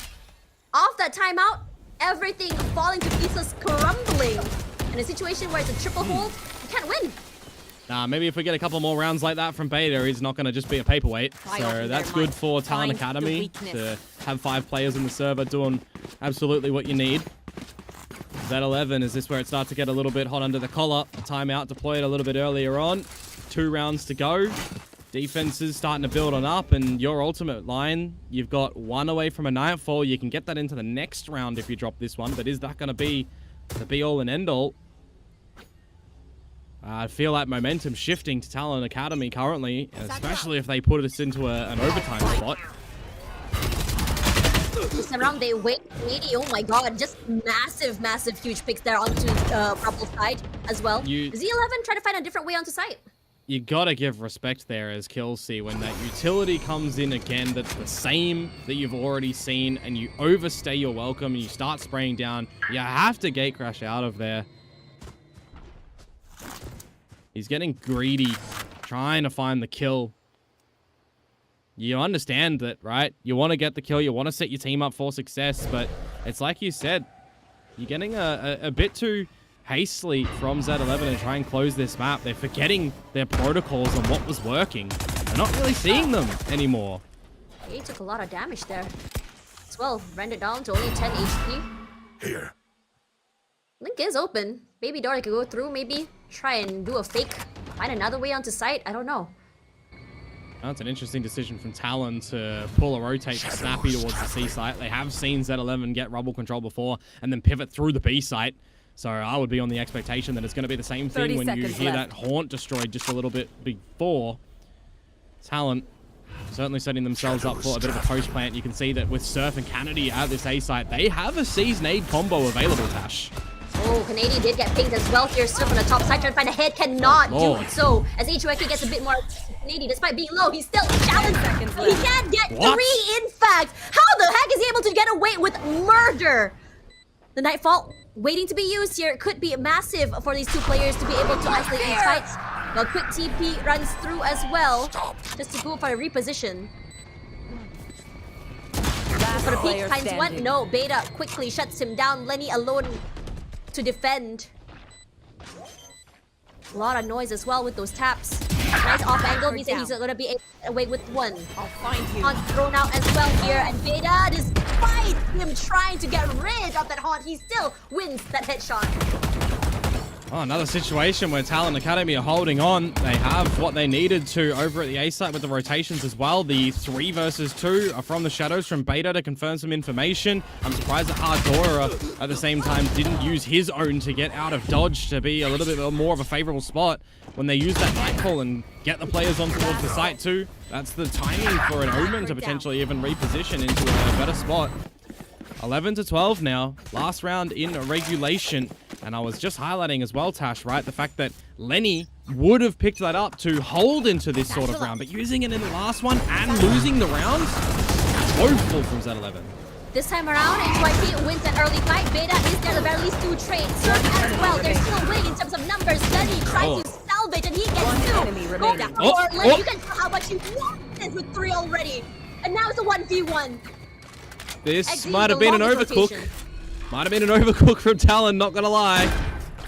off that timeout, everything falling to pieces, crumbling. In a situation where it's a triple hold, you can't win. Maybe if we get a couple more rounds like that from Beta, he's not going to just be a paperweight. So that's good for TLNA Academy to have 5 players in the server doing absolutely what you need. Z11, is this where it starts to get a little bit hot under the collar? Timeout deployed a little bit earlier on. 2 rounds to go. Defense is starting to build on up, and your ultimate line, you've got 1 away from a nightfall. You can get that into the next round if you drop this one, but is that going to be the be-all and end-all? I feel like momentum shifting to TLNA Academy currently, especially if they put us into an overtime spot. This round they wait 80. Oh my god, just massive, huge picks there onto Purple side as well. Z11 try to find a different way onto site. You gotta give respect there as Kelsey when that utility comes in again that's the same that you've already seen, and you overstay your welcome and you start spraying down. You have to gate crash out of there. He's getting greedy, trying to find the kill. You understand that, right? You want to get the kill, you want to set your team up for success, but it's like you said, you're getting a bit too hastily from Z11 and try and close this map. They're forgetting their protocols on what was working. They're not really seeing them anymore. He took a lot of damage there. As well, rendered down to only 10 HP. Here. Link is open. Baby door could go through, maybe try and do a fake. Find another way onto site. I don't know. That's an interesting decision from Talon to pull a rotate to Snappy towards the C site. They have seen Z11 get rubble control before and then pivot through the B site. So I would be on the expectation that it's going to be the same thing when you hear that Haunt destroyed just a little bit before. Talon certainly setting themselves up for a bit of a post plant. You can see that with Surf and Kennedy at this A site, they have a Seize Nade combo available, Tash. Oh, Canadian did get pinged as well here. Surf on the top side, trying to find a head, cannot do so. As HOK gets a bit more Canadian, despite being low, he's still challenged. He can't get 3, in fact. How the heck is he able to get away with murder? The Nightfall waiting to be used here. Could be massive for these 2 players to be able to isolate these fights. Well, quick TP runs through as well, just to go for a reposition. For the peak, finds 1. No, Beta quickly shuts him down. Lenny alone to defend. A lot of noise as well with those taps. Nice off angle means that he's gonna be away with one. I'll find you. Haunt thrown out as well here, and Beta, despite him trying to get rid of that Haunt, he still wins that headshot. Oh, another situation where Talon Academy are holding on. They have what they needed to over at the A site with the rotations as well. The 3 versus 2 are from the shadows from Beta to confirm some information. I'm surprised that Ardora at the same time didn't use his own to get out of dodge to be a little bit more of a favorable spot when they use that nightfall and get the players on towards the site too. That's the timing for an Omen to potentially even reposition into a better spot. 11 to 12 now. Last round in regulation. And I was just highlighting as well, Tash, right? The fact that Lenny would have picked that up to hold into this sort of round, but using it in the last one and losing the round, woeful from Z11. This time around, HYP wins an early fight. Beta is there, the very least 2 trades. Surf as well. They're still winning in terms of numbers. Lenny tries to salvage and he gets 2. Go down for Lenny. You can tell how much he wanted with 3 already. And now it's a 1v1. This might have been an overcook. Might have been an overcook from Talon, not gonna lie.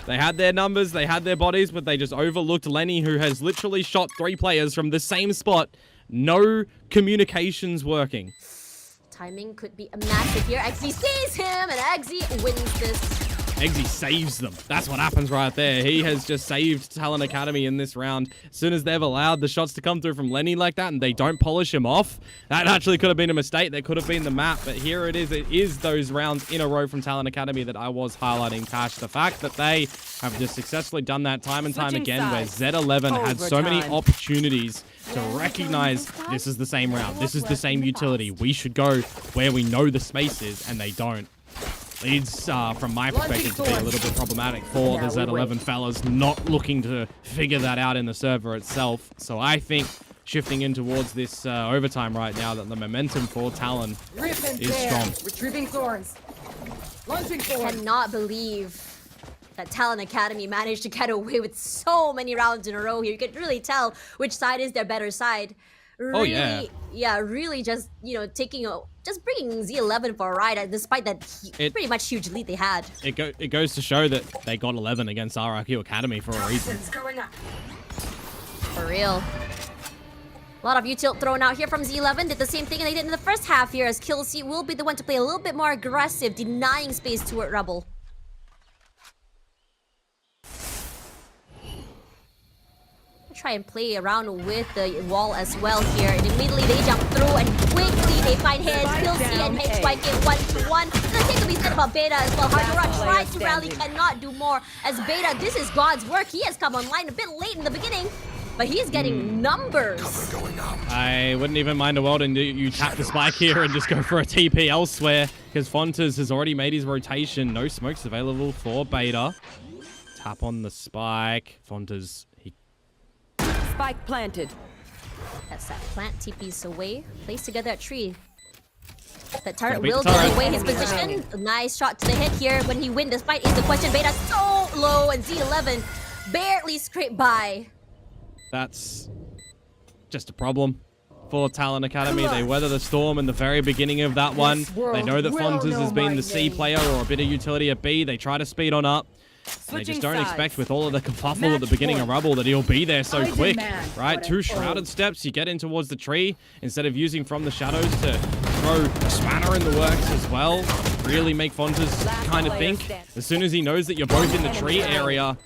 They had their numbers, they had their bodies, but they just overlooked Lenny, who has literally shot 3 players from the same spot. No communications working. Timing could be a massive here. Eggsy sees him, and Eggsy wins this. Eggsy saves them. That's what happens right there. He has just saved Talon Academy in this round. As soon as they've allowed the shots to come through from Lenny like that and they don't polish him off, that actually could have been a mistake. That could have been the map. But here it is. It is those rounds in a row from Talon Academy that I was highlighting, Tash. The fact that they have just successfully done that time and time again, where Z11 had so many opportunities to recognize this is the same round. This is the same utility. We should go where we know the space is, and they don't. Leads, from my perspective, to be a little bit problematic for the Z11 fellas, not looking to figure that out in the server itself. So I think shifting in towards this overtime right now, that the momentum for Talon is strong. Retrieving thorns. Launching I cannot believe that Talon Academy managed to get away with so many rounds in a row here. You can really tell which side is their better side. Really, yeah, really just, you know, just bringing Z11 for a ride, despite that pretty much huge lead they had. It goes to show that they got 11 against RRQ Academy for a reason. Going up. For real. A lot of util thrown out here from Z11. Did the same thing they did in the first half here, as Killsy will be the one to play a little bit more aggressive, denying space toward Rebel. Try and play around with the wall as well here, and immediately they jump through and quickly they find heads. Killsy and HYK 1-1. The thing to be said about Beta as well. Hardora tried to rally, cannot do more. As Beta, this is God's work. He has come online a bit late in the beginning, but he's getting numbers. I wouldn't even mind a world and you tap the spike here and just go for a TP elsewhere, because Fontes has already made his rotation. No smokes available for Beta. Tap on the spike. Fontes, Spike planted. That's that plant TP's away. Placed together a tree. The turret will give away his position. Nice shot to the head here. When he win, despite is the question. Beta so low, and Z11 barely scraped by. That's just a problem for Talon Academy. They weather the storm in the very beginning of that one. They know that Fontes has been the C player or a bit of utility at B. They try to speed on up. They just don't expect, with all of the kerfuffle at the beginning of Rebel, that he'll be there so quick, right? 2 shrouded steps, you get in towards the tree, instead of using from the shadows to throw a spanner in the works as well. Really make Fontes kind of think. As soon as he knows that you're both in the tree area,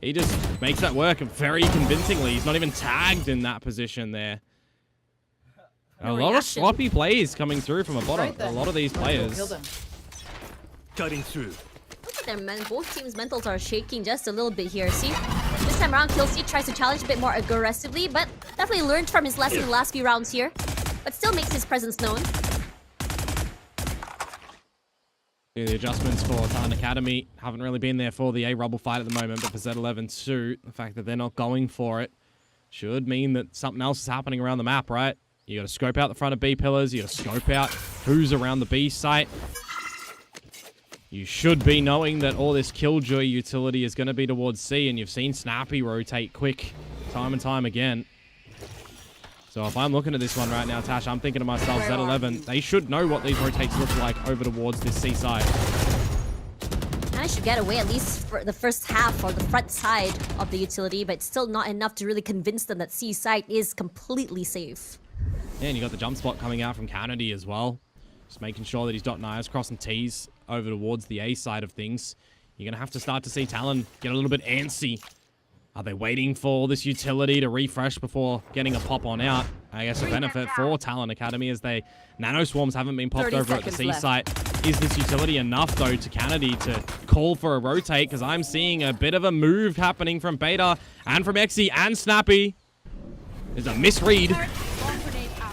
he just makes that work very convincingly. He's not even tagged in that position there. A lot of sloppy plays coming through from a lot of these players. Cutting through. Both teams' mentals are shaking just a little bit here. See, this time around, Killsy tries to challenge a bit more aggressively, but definitely learned from his lesson in the last few rounds here. But still makes his presence known. The adjustments for Talon Academy haven't really been there for the A-Rubble fight at the moment, but for Z11 too, the fact that they're not going for it should mean that something else is happening around the map, right? You got to scope out the front of B pillars, you got to scope out who's around the B site. You should be knowing that all this Killjoy utility is going to be towards C, and you've seen Snappy rotate quick time and time again. So if I'm looking at this one right now, Tash, I'm thinking to myself, Z11, they should know what these rotates look like over towards this C side. And managed to get away at least for the first half or the front side of the utility, but still not enough to really convince them that C site is completely safe. Yeah, and you got the jump spot coming out from Kennedy as well. Just making sure that he's dotting I's, crossing T's over towards the A side of things. You're going to have to start to see Talon get a little bit antsy. Are they waiting for this utility to refresh before getting a pop on out? I guess a benefit for Talon Academy as they nano swarms haven't been popped over at the C site. Is this utility enough though to Kennedy to call for a rotate? Because I'm seeing a bit of a move happening from Beta and from Xe and Snappy. There's a misread.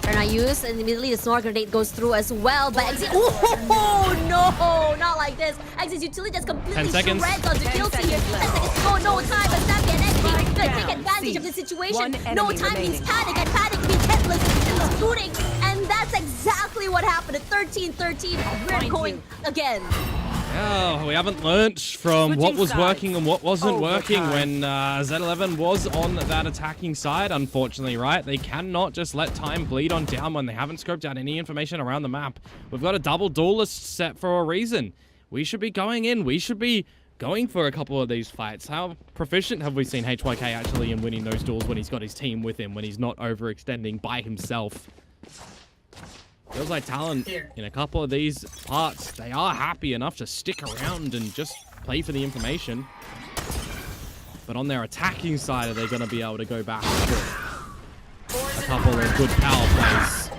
They're not used, and immediately the snore grenade goes through as well. But Xe, oh no, not like this. Xe's utility just completely shreds onto kill C here. 10 seconds, no time, but Snappy and Xe gonna take advantage of the situation. No time means panic, and panic means headless shooting, and that's exactly what happened at 13-13. We're going again. Oh, we haven't learnt from what was working and what wasn't working when Z11 was on that attacking side, unfortunately, right? They cannot just let time bleed on down when they haven't scoped out any information around the map. We've got a double duelist set for a reason. We should be going in. We should be going for a couple of these fights. How proficient have we seen HYK actually in winning those duels when he's got his team with him, when he's not overextending by himself? Feels like Talon, in a couple of these parts, they are happy enough to stick around and just play for the information. But on their attacking side, are they going to be able to go back to a couple of good power plays?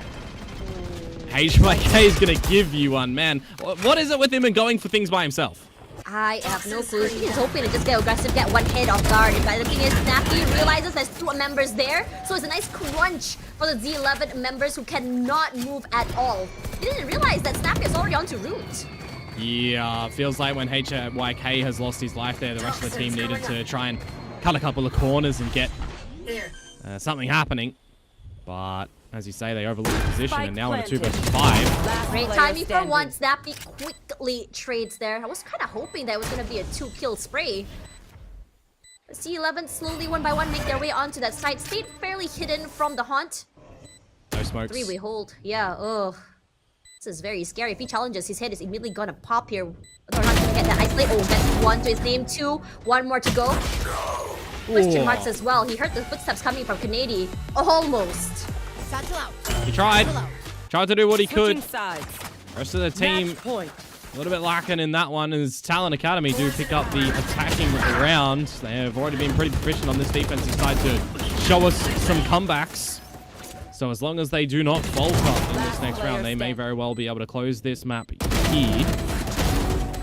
HYK is going to give you one, man. What is it with him and going for things by himself? I have no clue. He's hoping to just get aggressive, get one hit off guard. But the thing is, Snappy realizes there's two members there, so it's a nice crunch for the Z11 members who cannot move at all. He didn't realize that Snappy is already onto route. Yeah, feels like when HYK has lost his life there, the rest of the team needed to try and cut a couple of corners and get something happening. But as you say, they overlook the position, and now in a 2 versus 5. Great timing for one. Snappy quickly trades there. I was kind of hoping that it was going to be a 2-kill spray. C11 slowly, one by one, make their way onto that site. Stayed fairly hidden from the haunt. No smokes. 3 we hold. Yeah, ugh. This is very scary. If he challenges, his head is immediately going to pop here. They're not going to get that isolate. Oh, gets 1 to his name. 2. 1 more to go. Question marks as well. He heard the footsteps coming from Kennedy. Almost. He tried. Tried to do what he could. Sides. Rest of the team, a little bit lacking in that one as Talon Academy do pick up the attacking round. They have already been pretty proficient on this defensive side to show us some comebacks. So as long as they do not falter in this next round, they may very well be able to close this map here.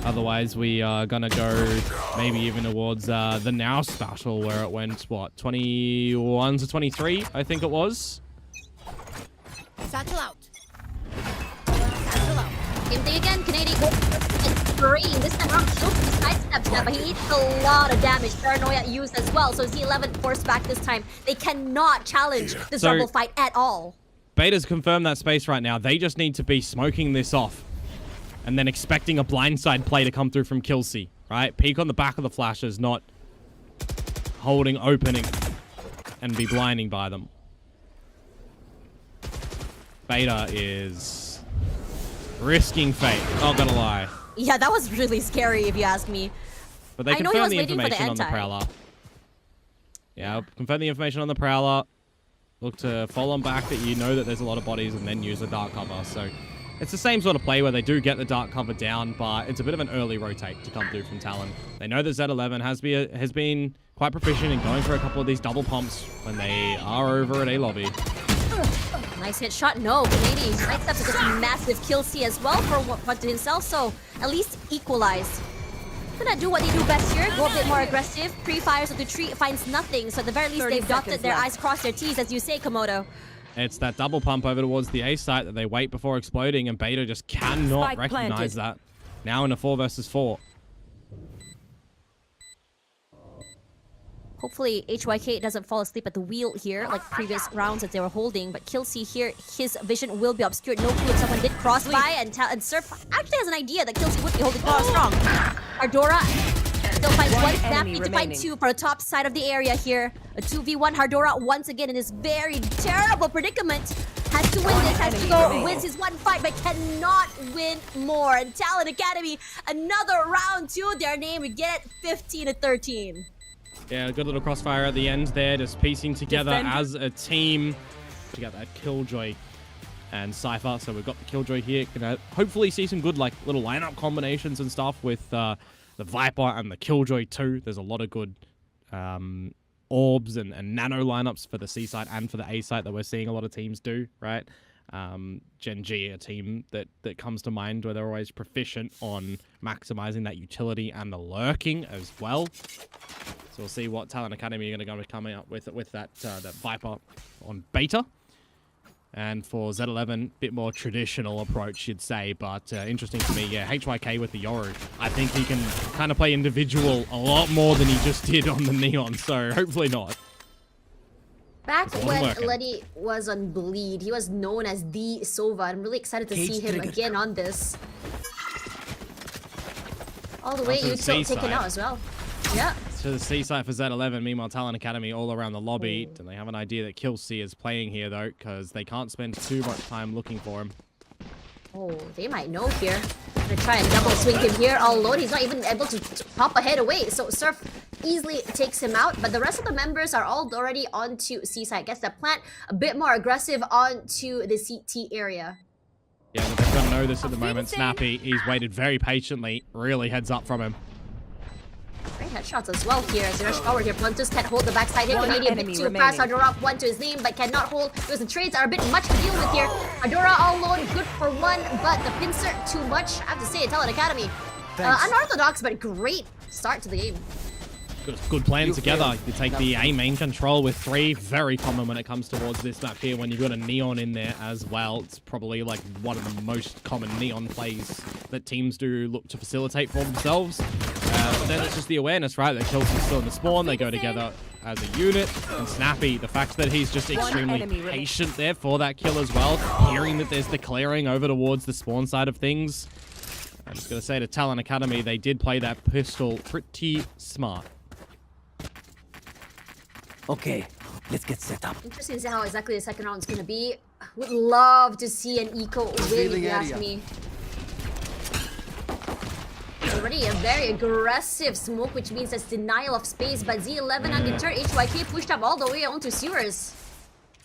Otherwise, we are going to go maybe even towards the Nous battle where it went, what, 21 to 23, I think it was. Satchel out. Same thing again, Canadian spraying. This time around, Shoki sidesteps that, but he eats a lot of damage. Paranoia used as well, so Z11 forced back this time. They cannot challenge this double fight at all. Beta's confirmed that space right now. They just need to be smoking this off and then expecting a blindside play to come through from Killsey, right? Peek on the back of the flashes, not holding opening and be blinding by them. Beta is risking fate, not gonna lie. Yeah, that was really scary if you ask me. But they confirm the information on the Prowler. Yeah, confirm the information on the Prowler. Look to fall on back that you know that there's a lot of bodies and then use the dark cover. So it's the same sort of play where they do get the dark cover down, but it's a bit of an early rotate to come through from Talon. They know that Z11 has been quite proficient in going for a couple of these double pumps when they are over at A lobby. Nice hit shot. No, Canadian sidesteps with this massive kill C as well for what to himself, so at least equalize. Gonna do what they do best here, go a bit more aggressive. Pre-fires of the tree, finds nothing, so at the very least they've dotted their eyes, crossed their T's, as you say, Komodo. It's that double pump over towards the A site that they wait before exploding, and Beta just cannot recognize that. Now in a 4 versus 4. Hopefully HYK doesn't fall asleep at the wheel here, like previous rounds that they were holding. But Killsey here, his vision will be obscured. No clue if someone did cross by, and Surf actually has an idea that Killsey would be holding strong. Ardora though, finds One one enemy Snappy to find remaining. two for the top side of the area here. A 2v1 Hardora once again in this very terrible predicament. Has to win this, has to enemy go, remaining. wins his one fight, but cannot win more. And Talon Academy, another round to their name. We get 15-13. Yeah, a good little crossfire at the end there, just piecing together Defender. as a team. We got that Killjoy and Cypher, so we've got the Killjoy here. Gonna hopefully see some good like little lineup combinations and stuff with the Viper and the Killjoy too. There's a lot of good orbs and nano lineups for the C site and for the A site that we're seeing a lot of teams do, right? Gen G, a team that comes to mind where they're always proficient on maximizing that utility and the lurking as well. So we'll see what Talon Academy are going to be coming up with that Viper on beta. And for Z11, bit more traditional approach, you'd say. But interesting to me, yeah, HYK with the Yoru. I think he can kind of play individual a lot more than he just did on the Neon. So hopefully not. Back It's a lot of when work. Lenny was on Bleed, he was known as the Sova. I'm really excited to see him again on this. All the way Onto the you still C taken side. out as well. Yeah. To the C side for Z11, meanwhile Talon Academy all around the lobby. And they have an idea that Killsea is playing here though, because they can't spend too much time looking for him. Oh, they might know here. Gonna try and double swing him here all alone. He's not even able to pop ahead away. So Surf easily takes him out. But the rest of the members are all already onto C side. Gets the plant a bit more aggressive onto the CT area. Yeah, but they've got to know this at the moment. Snappy, he's waited very patiently. Really heads up from him. Great headshots as well here as they rush forward here. Pluntus can't hold the backside hit. One Maybe a enemy bit too fast. remaining. Ardora one to his name, but cannot hold because the trades are a bit much to deal with here. Ardora all alone, good for one, but the pincer too much. I have to say, Talon Academy, unorthodox, but great start to the game. Good plan together. You take the A main control with 3. Very common when it comes towards this map here when you've got a Neon in there as well. It's probably like one of the most common Neon plays that teams do look to facilitate for themselves. But then it's just the awareness, right? That Killsey's still in the spawn. They go together as a unit. And Snappy, the fact that he's just extremely enemy remaining. patient there for that kill as well. Hearing that there's the clearing over towards the spawn side of things. I'm just going to say to Talon Academy, they did play that pistol pretty smart. Okay, let's get set up. Interesting to see how exactly the second round is going to be. Would love to see an eco win, if you ask me. Already a very aggressive smoke, which means that's denial of space. But Z11 undeterred, HYK pushed up all the way onto sewers.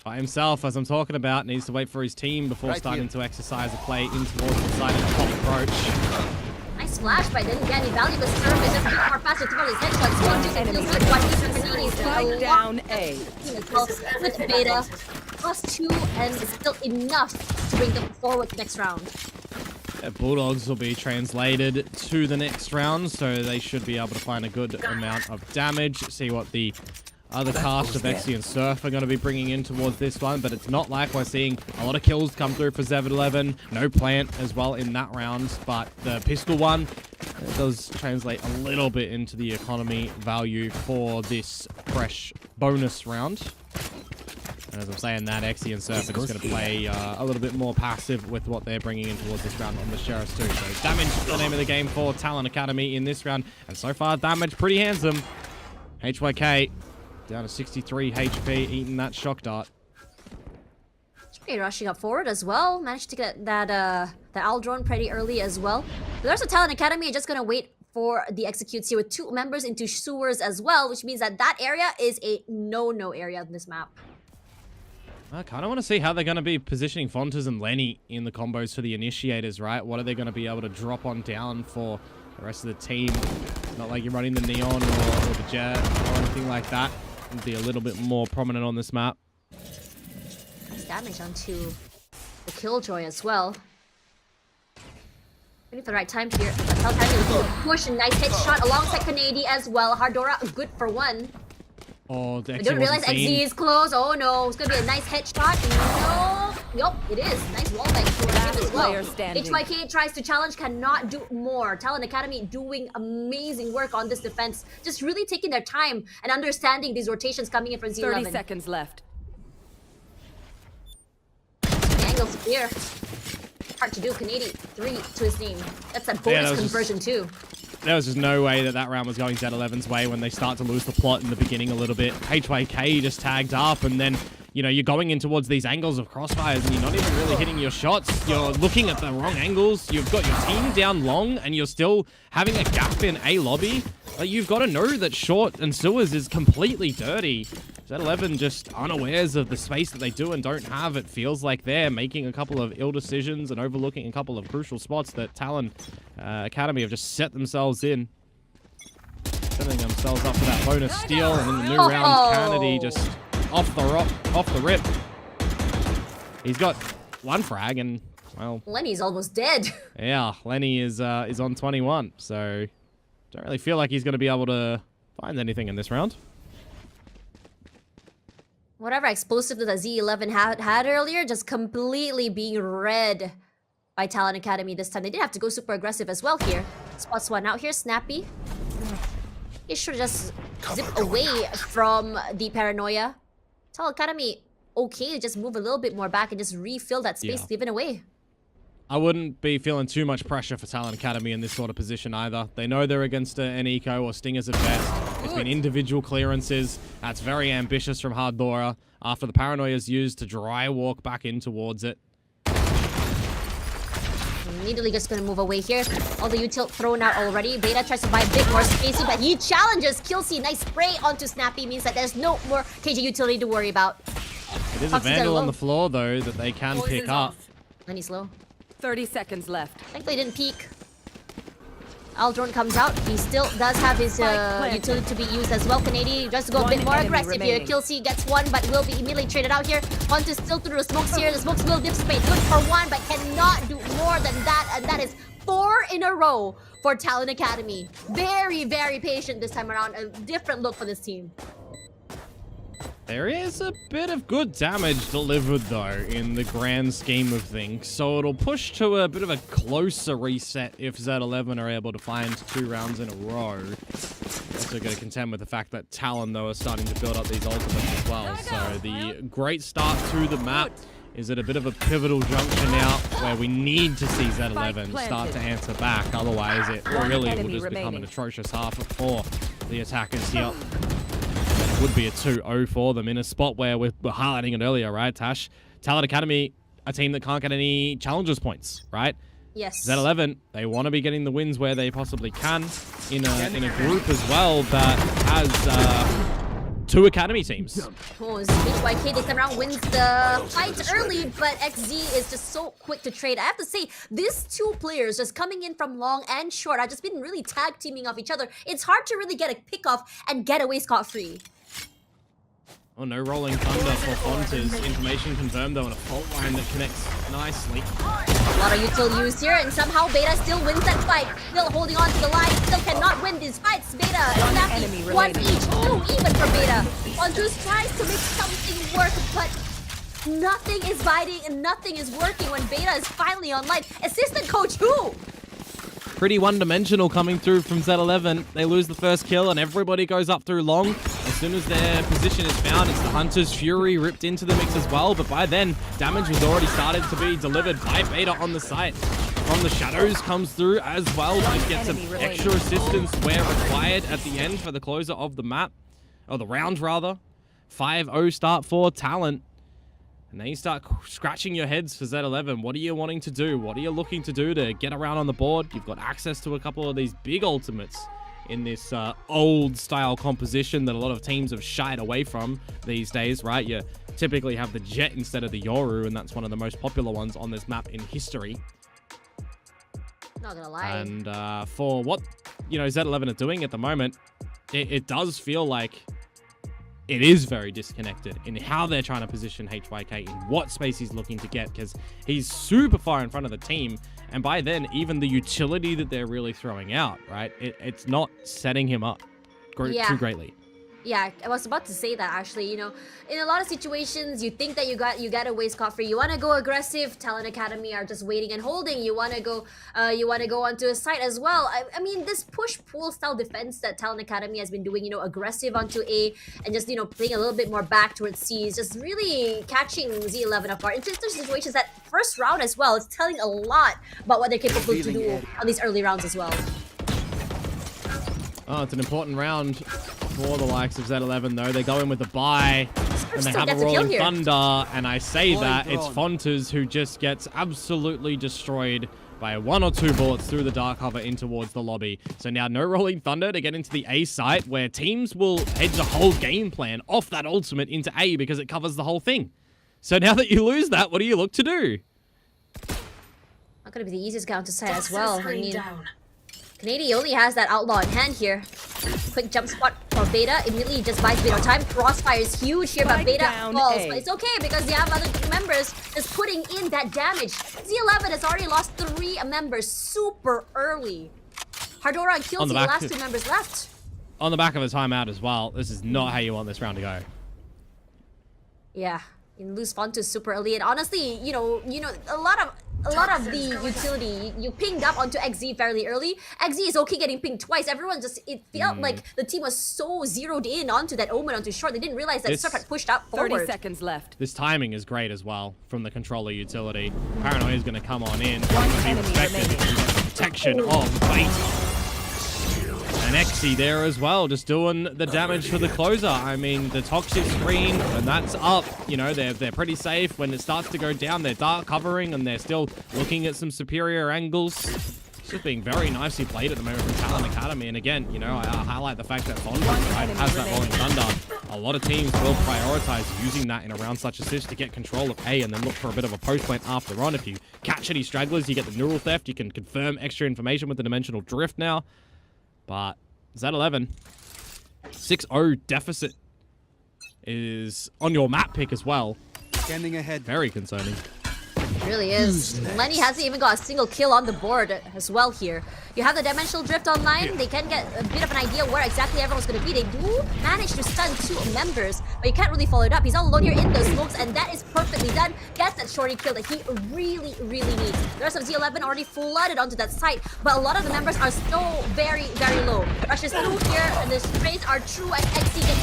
By himself, as I'm talking about, needs to wait for his team before starting to exercise a play in towards the side of the top approach. Nice flash, but didn't get any value. But Surf is just a bit more faster to his headshots. One, two, enemy feels good. One, two, Canadians. Spike down A. As well with beta. +2 and still enough to bring them forward next round. Yeah, Bulldogs will be translated to the next round, so they should be able to find a good amount of damage. See what the other cast of Exy and Surf are going to be bringing in towards this one, but it's not like we're seeing a lot of kills come through for Z11. No plant as well in that round, but the pistol one does translate a little bit into the economy value for this fresh bonus round. And as I'm saying that, Exy and Surf are just going to play a little bit more passive with what they're bringing in towards this round on the Sheriffs too. So damage is the name of the game for Talon Academy in this round, and so far damage pretty handsome. HYK down to 63 HP, eating that shock dart. Pretty rushing up forward as well. Managed to get that the Owl drone pretty early as well. The rest of Talon Academy are just gonna wait for the executes here with 2 members into sewers as well, which means that that area is a no-no area on this map. I kind of want to see how they're going to be positioning Fontes and Lenny in the combos for the initiators, right? What are they going to be able to drop on down for the rest of the team? Not like you're running the Neon or the Jet or anything like that. It'll be a little bit more prominent on this map. Nice damage onto the Killjoy as well. Waiting for the right time here. Talon Academy with a push and nice headshot alongside Canady as well. Hardora good for 1. Oh, the I Exy don't realize wasn't XZ seen. is close. Oh no, it's gonna be a nice headshot. No, yup, it is. Nice wallbang for him as well. player standing. HYK tries to challenge, cannot do more. Talon Academy doing amazing work on this defense. Just really taking their time and understanding these rotations coming in from Z11. 30 seconds left. Angles here. Hard to do. Canadian 3 to his name. That's a bonus that was just- conversion too. just no way that round was going Z11's way when they start to lose the plot in the beginning a little bit. HYK just tagged up, and then, you know, you're going in towards these angles of crossfires and you're not even really hitting your shots. You're looking at the wrong angles. You've got your team down long and you're still having a gap in A lobby. Like, you've got to know that short and sewers is completely dirty. Z11 just unawares of the space that they do and don't have. It feels like they're making a couple of ill decisions and overlooking a couple of crucial spots that Talon Academy have just set themselves in. Setting themselves up for that bonus steal, and in the new round, Kennedy just off the rip. He's got one frag, and well, Lenny's almost dead. Yeah, Lenny is on 21, so don't really feel like he's going to be able to find anything in this round. Whatever explosive that the Z11 had earlier, just completely being read by Talon Academy this time. They did have to go super aggressive as well here. Spots one out here, Snappy. He should just zip away from the paranoia. Talon Academy, okay, just move a little bit more back and just refill that space given away. I wouldn't be feeling too much pressure for Talon Academy in this sort of position either. They know they're against an eco or stingers at best. It's been individual clearances. That's very ambitious from Harddora after the paranoia is used to dry walk back in towards it. Immediately just gonna move away here. All the util thrown out already. Beta tries to buy a bit more spacey, but he challenges Killsy. Nice spray onto Snappy means that there's no more KJ utility to worry about. It is a Vandal on the floor though that they can pick up. And he's low. 30 seconds left. Thankfully didn't peek. Aldrone comes out. He still does have his utility to be used as well. Canadian just to go a bit more aggressive here. Killsy gets one, but will be immediately traded out here. Want to still through the smokes here. The smokes will dissipate. Good for one, but cannot do more than that. And that is 4 in a row for Talon Academy. Very, very patient this time around. A different look for this team. There is a bit of good damage delivered, though, in the grand scheme of things. So it'll push to a bit of a closer reset if Z11 are able to find 2 rounds in a row. Also going to contend with the fact that Talon, though, are starting to build up these ultimates as well. So the great start to the map is at a bit of a pivotal junction now where we need to see Z11 start to answer back. Otherwise, it really will just become an atrocious half for the attackers here. Would be a 2-0 for them in a spot where we're highlighting it earlier, right, Tash? Talon Academy, a team that can't get any challengers points, right? Yes. Z11, they want to be getting the wins where they possibly can in a group as well that has 2 academy teams. Oh, HYK this time around wins the fight early, but XZ is just so quick to trade. I have to say, these 2 players just coming in from long and short have just been really tag teaming off each other. It's hard to really get a pick off and get away scot-free. Oh, no rolling thunder for Fontes. Information confirmed, though, on a fault line that connects nicely. A lot of util used here, and somehow Beta still wins that fight. Still holding on to the line, still cannot win these fights. Beta and Snappy, 1 each, 2 even for Beta. Onjus tries to make something work, but nothing is biting and nothing is working when Beta is finally online. Assistant coach who? Pretty one-dimensional coming through from Z11. They lose the first kill and everybody goes up through long. As soon as their position is found, it's the Hunter's Fury ripped into the mix as well. But by then, damage was already started to be delivered by Beta on the site. From the shadows comes through as well. Just get some extra assistance where required at the end for the closer of the map. Or the round, rather. 5-0 start for Talent. And then you start scratching your heads for Z11. What are you wanting to do? What are you looking to do to get around on the board? You've got access to a couple of these big ultimates in this old-style composition that a lot of teams have shied away from these days, right? You typically have the Jet instead of the Yoru, and that's one of the most popular ones on this map in history. Not gonna lie. And for what, Z11 are doing at the moment, it does feel like it is very disconnected in how they're trying to position HYK, in what space he's looking to get, because he's super far in front of the team. And by then, even the utility that they're really throwing out, right, it's not setting him up too greatly. Yeah, I was about to say that actually. In a lot of situations, you think that you got away scot-free. You want to go aggressive. Talon Academy are just waiting and holding. You want to go onto a site as well. I mean, this push-pull style defense that Talon Academy has been doing, aggressive onto A and just playing a little bit more back towards C is just really catching Z11 apart. In just situations that first round as well, it's telling a lot about what they're capable to do on these early rounds as well. Oh, it's an important round for the likes of Z11, though. They go in with a buy, and they still have a gets a kill rolling here. thunder, and I say Rolling that it's drone. Fontes who just gets absolutely destroyed by 1 or 2 bullets through the dark cover in towards the lobby. So now no rolling thunder to get into the A site, where teams will hedge a whole game plan off that ultimate into A because it covers the whole thing. So now that you lose that, what do you look to do? Not gonna be the easiest counter side as Toxin well. I screen mean, down. Canadian only has that outlaw in hand here. Quick jump spot for Beta. Immediately just buys Beta time. Crossfire is huge here, but Spike Beta down falls. A. But it's okay because you have other members just putting in that damage. Z11 has already lost 3 members super early. Hardora and On Kilty, the the back. last 2 members left. On the back of a timeout as well. This is not how you want this round to go. Yeah, you lose Fontus super early, and honestly, you know, a lot of the utility you pinged up onto XZ fairly early. XZ is okay getting pinged twice. Everyone just it felt like the team was so zeroed in onto that Omen onto short. They didn't realize that This- Surf had pushed up 30 forward. seconds left. This timing is great as well from the controller utility. Paranoia is going to come on in. One Going to be enemy respected. remaining. You get the protection of Beta. And Exy there as well, just doing the damage for the closer. I mean, the toxic screen, when that's up, you know, they're pretty safe. When it starts to go down, they're dark covering and they're still looking at some superior angles. It's just being very nicely played at the moment from Talon Academy. And again, you know, I highlight the fact that Fonz has that rolling thunder. A lot of teams will prioritize using that in a round such as this to get control of A and then look for a bit of a post point after on. If you catch any stragglers, you get the neural theft. You can confirm extra information with the dimensional drift now. But Z11, 6-0 deficit is on your map pick as well. Scanning ahead. Very concerning. It really is. Lenny hasn't even got a single kill on the board as well here. You have the dimensional drift online. They can get a bit of an idea where exactly everyone's going to be. They do manage to stun 2 members, but you can't really follow it up. He's all alone here in the smokes, and that is perfectly done. Gets that shorty kill that he really, really needs. The rest of Z11 already flooded onto that site, but a lot of the members are still very, very low. Rush is through here, and the sprays are true as XC gets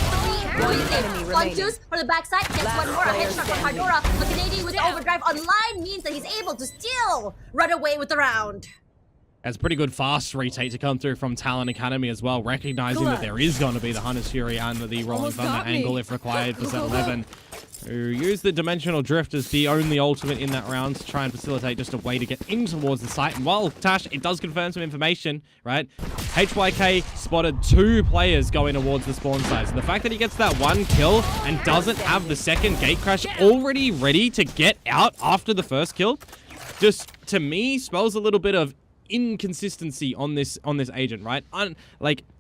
3 points enemy in. remaining. Fontus for the backside gets Last 1 more. A player headshot from standing. Hardora. The Canadian with the overdrive online means that he's able to still run away with the round. That's a pretty good fast retake to come through from Talon Academy as well, recognizing that there is going to be the Hunter's Fury and the Rolling Almost Thunder got me. angle if required for Z11. Who use the Dimensional Drift as the only ultimate in that round to try and facilitate just a way to get in towards the site. And while Tash, it does confirm some information, right? HYK spotted 2 players going towards the spawn site. So the fact that he gets that 1 kill and doesn't have the second gate crash already ready to get out after the first kill, just to me spells a little bit of inconsistency on this agent, right?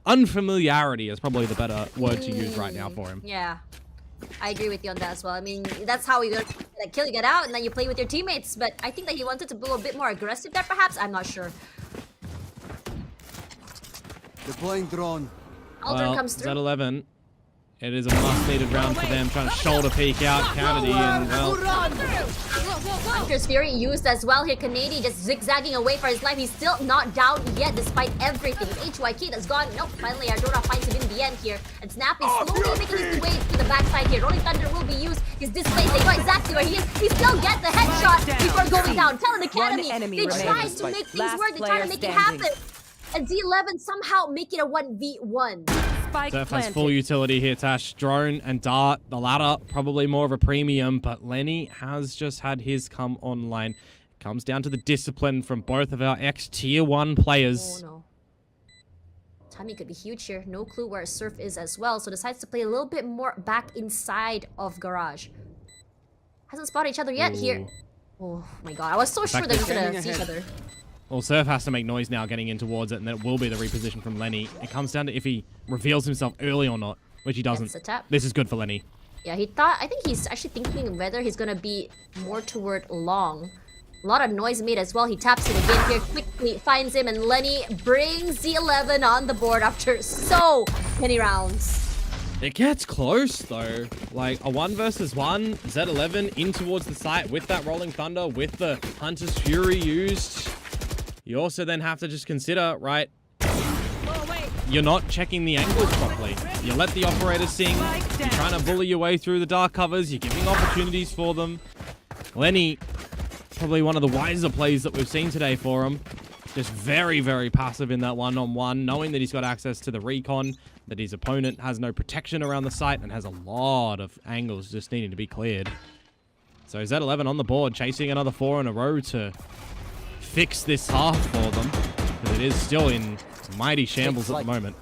Unfamiliarity is probably the better word to use right now for him. Yeah, I agree with you on that as well. I mean, that's how you get a kill, you get out, and then you play with your teammates. But I think that he wanted to be a bit more aggressive there, perhaps. I'm not sure. Deploying drone. Alter Well, comes through. Z11, it is a must-needed round for them, trying to shoulder peek out Kennedy, and well, Hunter's Fury used as well here. Canadian just zigzagging away for his life. He's still not down yet despite everything. It's HYK that's gone. Nope, finally Ardora finds him in the end here. And Snap is slowly making his way to the backside here. Rolling Thunder will be used. He's displaced. They know exactly where he is. He still gets the headshot before going down. Talon Academy, enemy they remaining. try to make things Last work. They try player to make it standing. happen. And Z11 somehow make it a 1v1. Spike Surf has planted. full utility here, Tash. Drone and Dart, the latter, probably more of a premium, but Lenny has just had his come online. Comes down to the discipline from both of our ex-Tier 1 Oh players. no. Timing could be huge here. No clue where Surf is as well, so decides to play a little bit more back inside of Garage. Hasn't spotted each other yet here. Oh my god, I was so sure fact they were that- gonna see each other. Well, Surf has to make noise now getting in towards it, and then it will be the reposition from Lenny. It comes down to if he reveals himself early or not, which he doesn't. That's the tap. This is good for Lenny. Yeah, I think he's actually thinking whether he's gonna be more toward long. A lot of noise made as well. He taps it again here, quickly finds him, and Lenny brings Z11 on the board after so many rounds. It gets close, though. Like, a 1 versus 1, Z11 in towards the site with that Rolling Thunder, with the Hunter's Fury used. You also then have to just consider, right, you're not checking the angles properly. You let the operator sing, you're trying to bully your way through the dark covers, you're giving opportunities for them. Lenny, probably one of the wiser plays that we've seen today for him. Just very, very passive in that one-on-one, knowing that he's got access to the recon, that his opponent has no protection around the site and has a lot of angles just needing to be cleared. So Z11 on the board, chasing another 4 in a row to fix this half for them, because it is still in mighty shambles at the moment.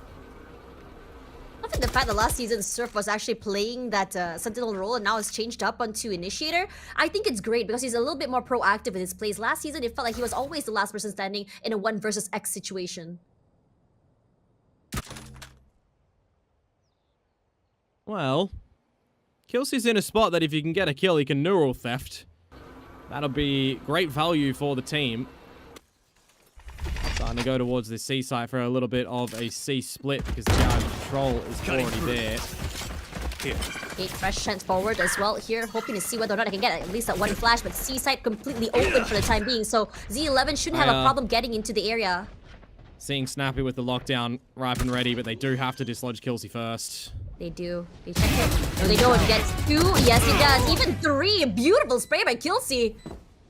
I think the fact that last season Surf was actually playing that Sentinel role and now has changed up onto Initiator, I think it's great because he's a little bit more proactive in his plays. Last season, it felt like he was always the last person standing in a 1 versus X situation. Well, Kelsey's in a spot that if you can get a kill, he can neural theft. That'll be great value for the team. Starting to go towards the C site for a little bit of a C split because the guard control is already there. Eight fresh chance forward as well here, hoping to see whether or not I can get at least that one flash, but C site completely open for the time being, so Z11 shouldn't have a problem getting into the area. Seeing Snappy with the lockdown ripe and ready, but they do have to dislodge Kelsey first. They do. They check it. No, they don't. He gets 2. Yes, he does. Even 3. Beautiful spray by Kelsey.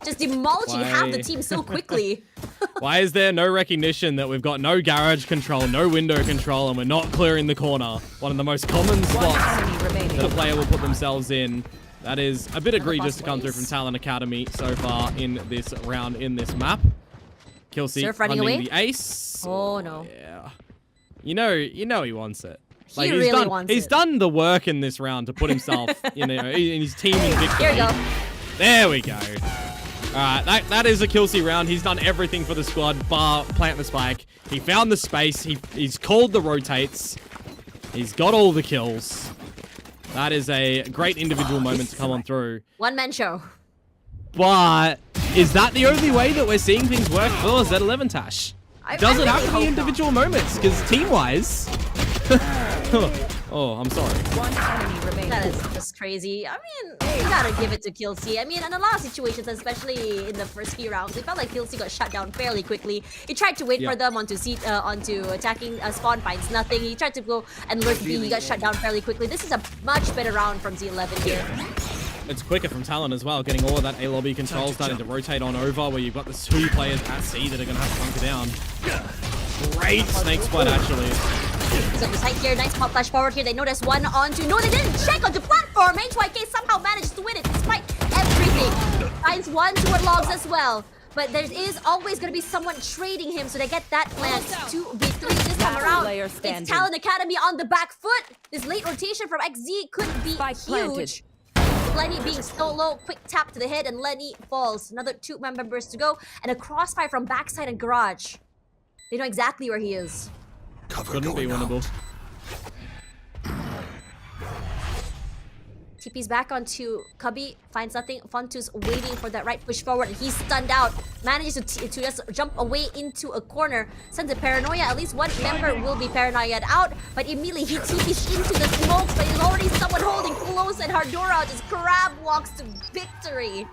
Just demolishing half the team so quickly. Why is there no recognition that we've got no garage control, no window control, and we're not clearing the corner? One of the most common spots that a player will put themselves in. That is a bit egregious to come through from TLNA Academy so far in this round, in this map. Kelsey Surf running away. The ace. Oh, no. Yeah. You know he wants it. Like, he really wants it. He's done the work in this round to put himself, in his team in victory. Here we go. There we go. Alright, that is a Kelsey round. He's done everything for the squad, bar plant the spike. He found the space. He's called the rotates. He's got all the kills. That is a great individual moment to come on through. One-man show. But is that the only way that we're seeing things work for Z11 Tash? Does it have to be individual moments? Because team-wise... Oh, I'm sorry. One enemy remaining. That is just crazy. I mean, you gotta give it to Kelsey. I mean, in a lot of situations, especially in the first few rounds, it felt like Kelsey got shut down fairly quickly. He tried to wait for them onto attacking spawn, finds nothing. He tried to go and lurk B. He got shut down fairly quickly. This is a much better round from Z11 here. It's quicker from Talon as well, getting all of that A lobby control starting to rotate on over, where you've got the 2 players at C that are going to have to bunker down. Great snake spot, actually. He's on the side here. Nice pop flash forward here. They notice one onto... No, they didn't check onto platform. HYK somehow managed to win it despite everything. Finds 1 toward logs as well. But there is always going to be someone trading him, so they get that plant. 2v3 this time around. It's TLNA Academy on the back foot. This late rotation from XZ could be huge. Lenny being so low, quick tap to the head, and Lenny falls. Another 2 members to go, and a crossfire from backside and garage. They know exactly where he is. Couldn't be winnable. TP's back onto Cubby, finds nothing. Fontu's waiting for that right push forward, and he's stunned out. Manages to just jump away into a corner. Sends a paranoia. At least one member will be paranoiaed out, but immediately he TP's into the smokes, but there's already someone holding close, and Hardora just crab walks to victory.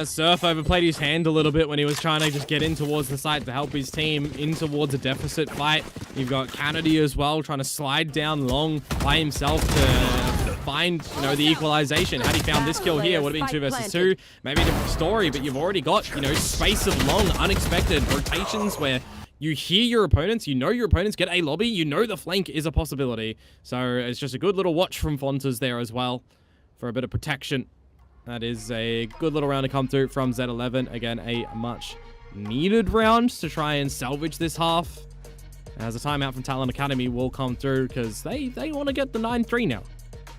Surf overplayed his hand a little bit when he was trying to just get in towards the site to help his team in towards a deficit fight. You've got Kennedy as well trying to slide down long by himself to find, the equalization. Had he found this kill here, would have been 2 versus 2. Maybe a different story, but you've already got, space of long, unexpected rotations where you hear your opponents, your opponents get a lobby, the flank is a possibility. So it's just a good little watch from Fontas there as well for a bit of protection. That is a good little round to come through from Z11. Again, a much needed round to try and salvage this half. As a timeout from TLNA Academy will come through because they want to get the 9-3 now.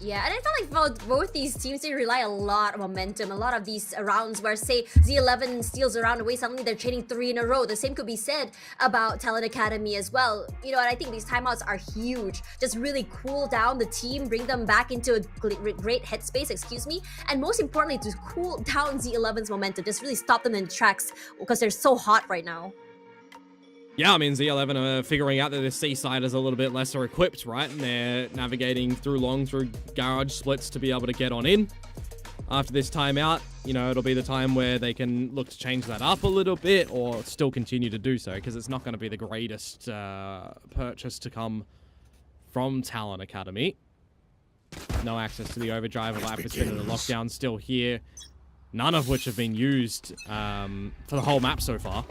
Yeah, and I felt like both these teams, they rely a lot on momentum. A lot of these rounds where, say, Z11 steals a round away, suddenly they're trading 3 in a row. The same could be said about TLNA Academy as well. And I think these timeouts are huge. Just really cool down the team, bring them back into a great headspace, and most importantly, to cool down Z11's momentum. Just really stop them in tracks because they're so hot right now. Yeah, I mean, Z11 are figuring out that the C side is a little bit lesser equipped, right? And they're navigating through garage splits to be able to get on in. After this timeout, it'll be the time where they can look to change that up a little bit or still continue to do so, because it's not going to be the greatest purchase to come from TLNA Academy. No access to the overdrive, a life spin and the lockdown still here. None of which have been used for the whole map so far.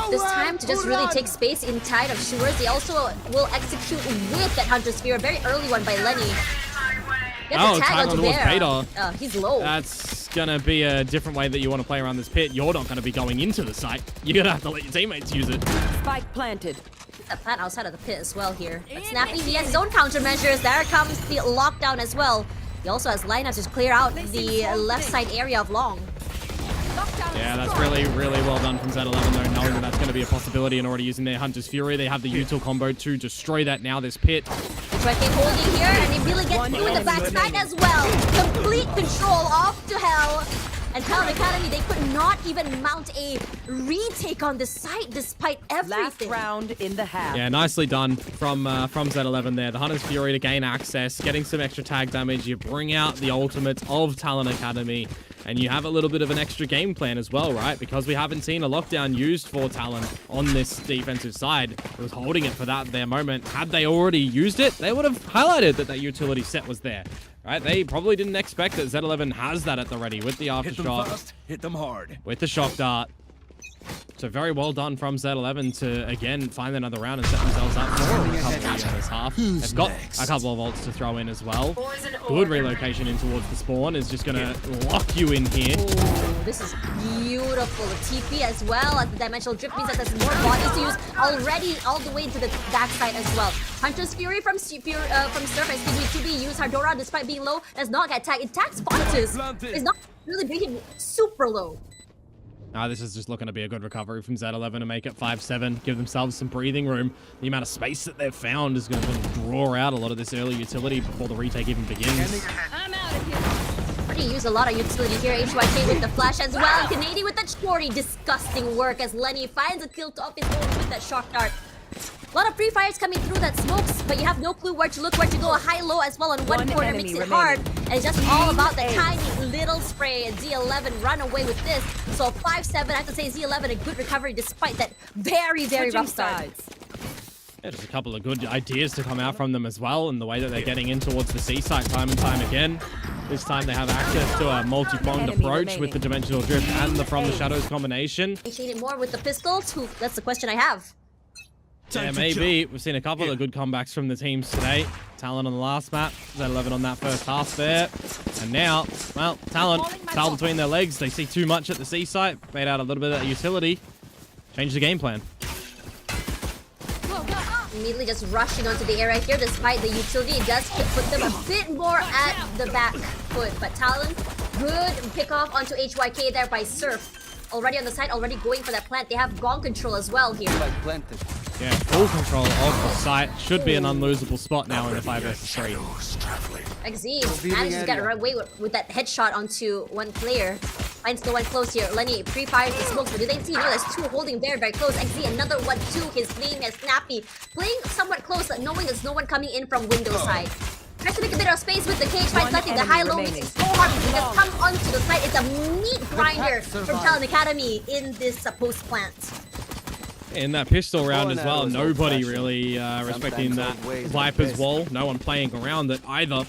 this time to just really take space inside of Shures. They also will execute with that Hunter Sphere, a very early one by Lenny. Oh, tag on towards Beta. He's low. That's gonna be a different way that you want to play around this pit. You're not gonna be going into the site. You're gonna have to let your teammates use it. Spike planted. That plant outside of the pit as well here. But Snappy, he has his own countermeasures. There comes the lockdown as well. He also has lineups to clear out the left side area of Long. Yeah, that's really, really well done from Z11 though, knowing that that's going to be a possibility and already using their Hunter's Fury. They have the util combo to destroy that now, this pit. Tricky holding here, and he really gets through in the backside as well. Complete control off to hell. And Talon Academy, they could not even mount a retake on the site despite everything. Last round in the half. Yeah, nicely done from Z11 there. The Hunter's Fury to gain access, getting some extra tag damage. You bring out the ultimate of Talon Academy, and you have a little bit of an extra game plan as well, right? Because we haven't seen a lockdown used for Talon on this defensive side. It was holding it for their moment. Had they already used it, they would have highlighted that utility set was there. Right, they probably didn't expect that Z11 has that at the ready with the aftershock. Hit them hard. With the shock dart. So very well done from Z11 to, again, find another round and set themselves up for a recovery in this half. They've got a couple of ults to throw in as well. Good relocation in towards the spawn is just going to lock you in here. Oh, this is beautiful. The TP as well as the dimensional drift means that there's more bodies to use already all the way to the backside as well. Hunter's Fury from Surf is to be used. Hardora, despite being low, does not get tagged. It tags Fontus. It's not really being super low. This is just looking to be a good recovery from Z11 to make it 5-7, give themselves some breathing room. The amount of space that they've found is going to draw out a lot of this early utility before the retake even begins. I'm out of here. Already used a lot of utility here. HYK with the flash as well. Canadian with that shorty. Disgusting work as Lenny finds a kill off his own with that shock dart. A lot of free fires coming through that smokes, but you have no clue where to look, where to go. A high-low as well on one corner makes it hard. And it's just all about the tiny little spray. And Z11 run away with this. So 5-7, I have to say Z11 a good recovery despite that very, very rough start. Yeah, just a couple of good ideas to come out from them as well, and the way that they're getting in towards the C site time and time again. This time they have access to a multi-pronged approach with the dimensional drift and the From the Shadows combination. They it more with the pistols? That's the question I have. Yeah, maybe. We've seen a couple of good comebacks from the teams today. Talon on the last map, Z11 on that first half there. And now, well, Talon, tail between their legs. They see too much at the C site. Made out a little bit of that utility. Change the game plan. Immediately just rushing onto the area here, despite the utility, it does put them a bit more at the back foot. But Talon, good pick off onto HYK there by Surf. Already on the side, already going for that plant. They have gong control as well here. Planted. Yeah, full control of the site. Should be an unlosable spot now in the 5 vs 3. XZ manages to get away with that headshot onto one player. Finds no one close here. Lenny pre-fires the smokes, but do they see? No, there's two holding very, very close. XZ, another one too. His name is Snappy. Playing somewhat close, knowing there's no one coming in from window side. Tries to make a bit of space with the cage, finds nothing. The high-low makes it so hard to just come onto the site. It's a meat grinder from Talon Academy in this post plant. In that pistol round as well, nobody really respecting that Viper's wall. No one playing around it either.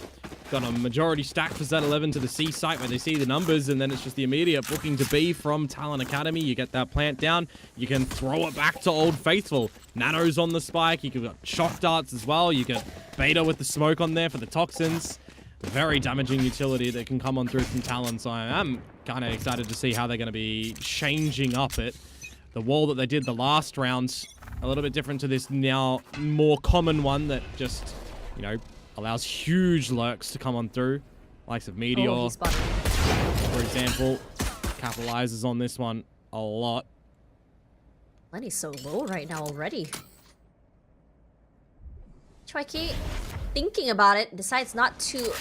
Got a majority stack for Z11 to the C site where they see the numbers, and then it's just the immediate booking to B from Talon Academy. You get that plant down, you can throw it back to Old Faithful. Nano's on the spike, you can got shock darts as well, you get Beta with the smoke on there for the toxins. Very damaging utility that can come on through from Talon, so I am kind of excited to see how they're going to be changing up it. The wall that they did the last round, a little bit different to this now more common one that just, you know, allows huge lurks to come on through. Likes of Meteor, for example, capitalizes on this one a lot. Lenny's so low right now already. Trikey, thinking about it, decides not to...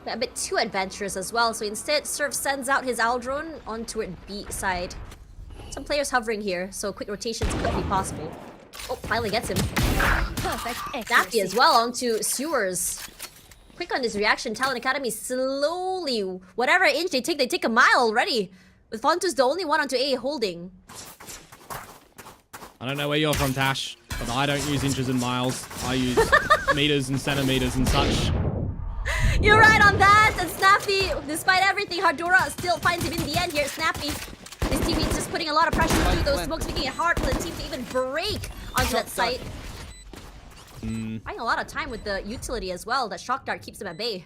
a bit too adventurous as well, so instead Surf sends out his Owl Drone onto it B side. Some players hovering here, so quick rotations could be possible. Oh, finally gets him. Perfect. Nappy as well onto Sewers. Quick on this reaction. Talon Academy slowly, whatever inch they take a mile already. With Fontus the only one onto A holding. I don't know where you're from, Tash, but I don't use inches and miles. I use meters and centimeters and such. You're right on that. And Snappy, despite everything, Hardora still finds him in the end here. Snappy This team is just putting a lot of pressure through those smokes, making it hard for the team to even break onto that site. Buying a lot of time with the utility as well. That shock dart keeps them at bay.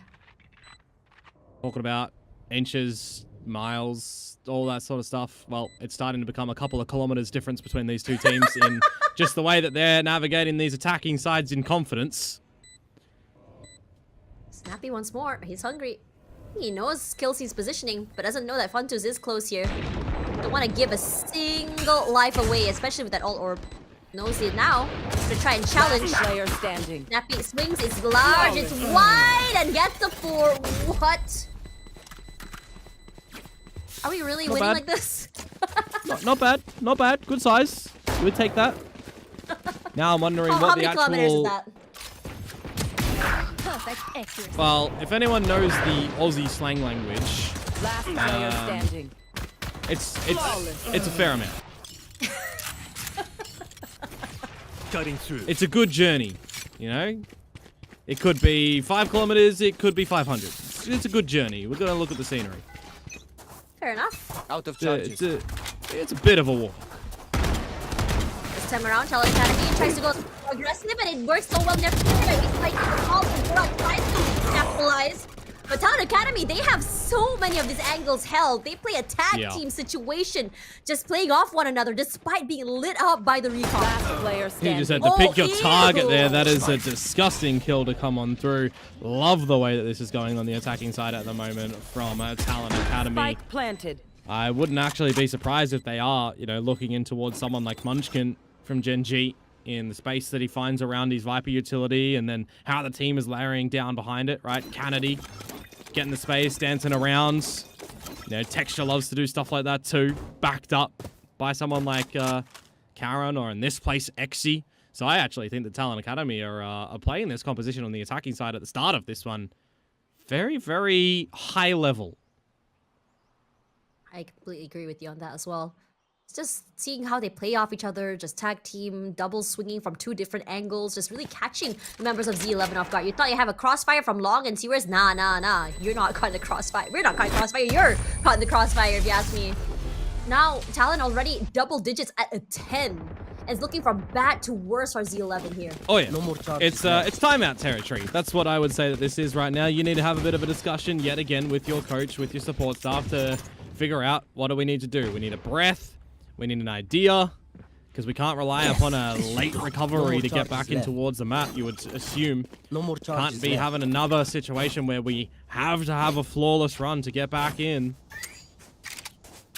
Talking about inches, miles, all that sort of stuff. Well, it's starting to become a couple of kilometers difference between these two teams in just the way that they're navigating these attacking sides in confidence. Snappy once more. He's hungry. He knows Kelsey's positioning, but doesn't know that Funtus is close here. Don't want to give a single life away, especially with that ult orb. Knows it now. To try and challenge. Last player standing. Snappy swings. It's large. It's wide, and gets the 4. What? Are we really winning like this? Not bad. Not bad. Good size. You would take that. Now I'm wondering How what many the kilometers is actual... that? Perfect accuracy. Well, if anyone knows the Aussie slang language, Last player standing. it's a fair amount. Cutting through. It's a good journey, you know? It could be 5 kilometers, it could be 500. It's a good journey. We're going to look at the scenery. Fair enough. Out of charges. It's a bit of a walk. This time around, Talent Academy tries to go aggressive, and it works so well. It's like the call tries to capitalize. But Talent Academy, they have so many of these angles held. They play a tag team situation, just playing off one another despite being lit up by the recon. Last player standing. You just had to pick your target there. That is a Ew. disgusting kill to come on through. Love the way that this is going on the attacking side at the moment from Talent Academy. Spike planted. I wouldn't actually be surprised if they are, you know, looking in towards someone like Munchkin from Gen G in the space that he finds around his Viper utility, and then how the team is layering down behind it, right? Kennedy getting the space, dancing around. You know, Texture loves to do stuff like that too. Backed up by someone like Karen, or in this place, Exy. So I actually think that Talent Academy are playing this composition on the attacking side at the start of this one. Very, very high level. I completely agree with you on that as well. It's just seeing how they play off each other, just tag team, double swinging from 2 different angles, just really catching the members of Z11 off guard. You thought you have a crossfire from long and Seawers? Nah. You're not caught in the crossfire. We're not caught in the crossfire. You're caught in the crossfire, if you ask me. Now, Talon already double digits at a 10. And it's looking from bad to worse for Z11 here. Oh yeah, No more charges. it's timeout territory. That's what I would say that this is right now. You need to have a bit of a discussion yet again with your coach, with your support staff, to figure out what do we need to do. We need a breath. We need an idea, because we can't rely upon a late recovery to get back in towards the map. You would assume. No more charges. Can't be having another situation where we have to have a flawless run to get back in.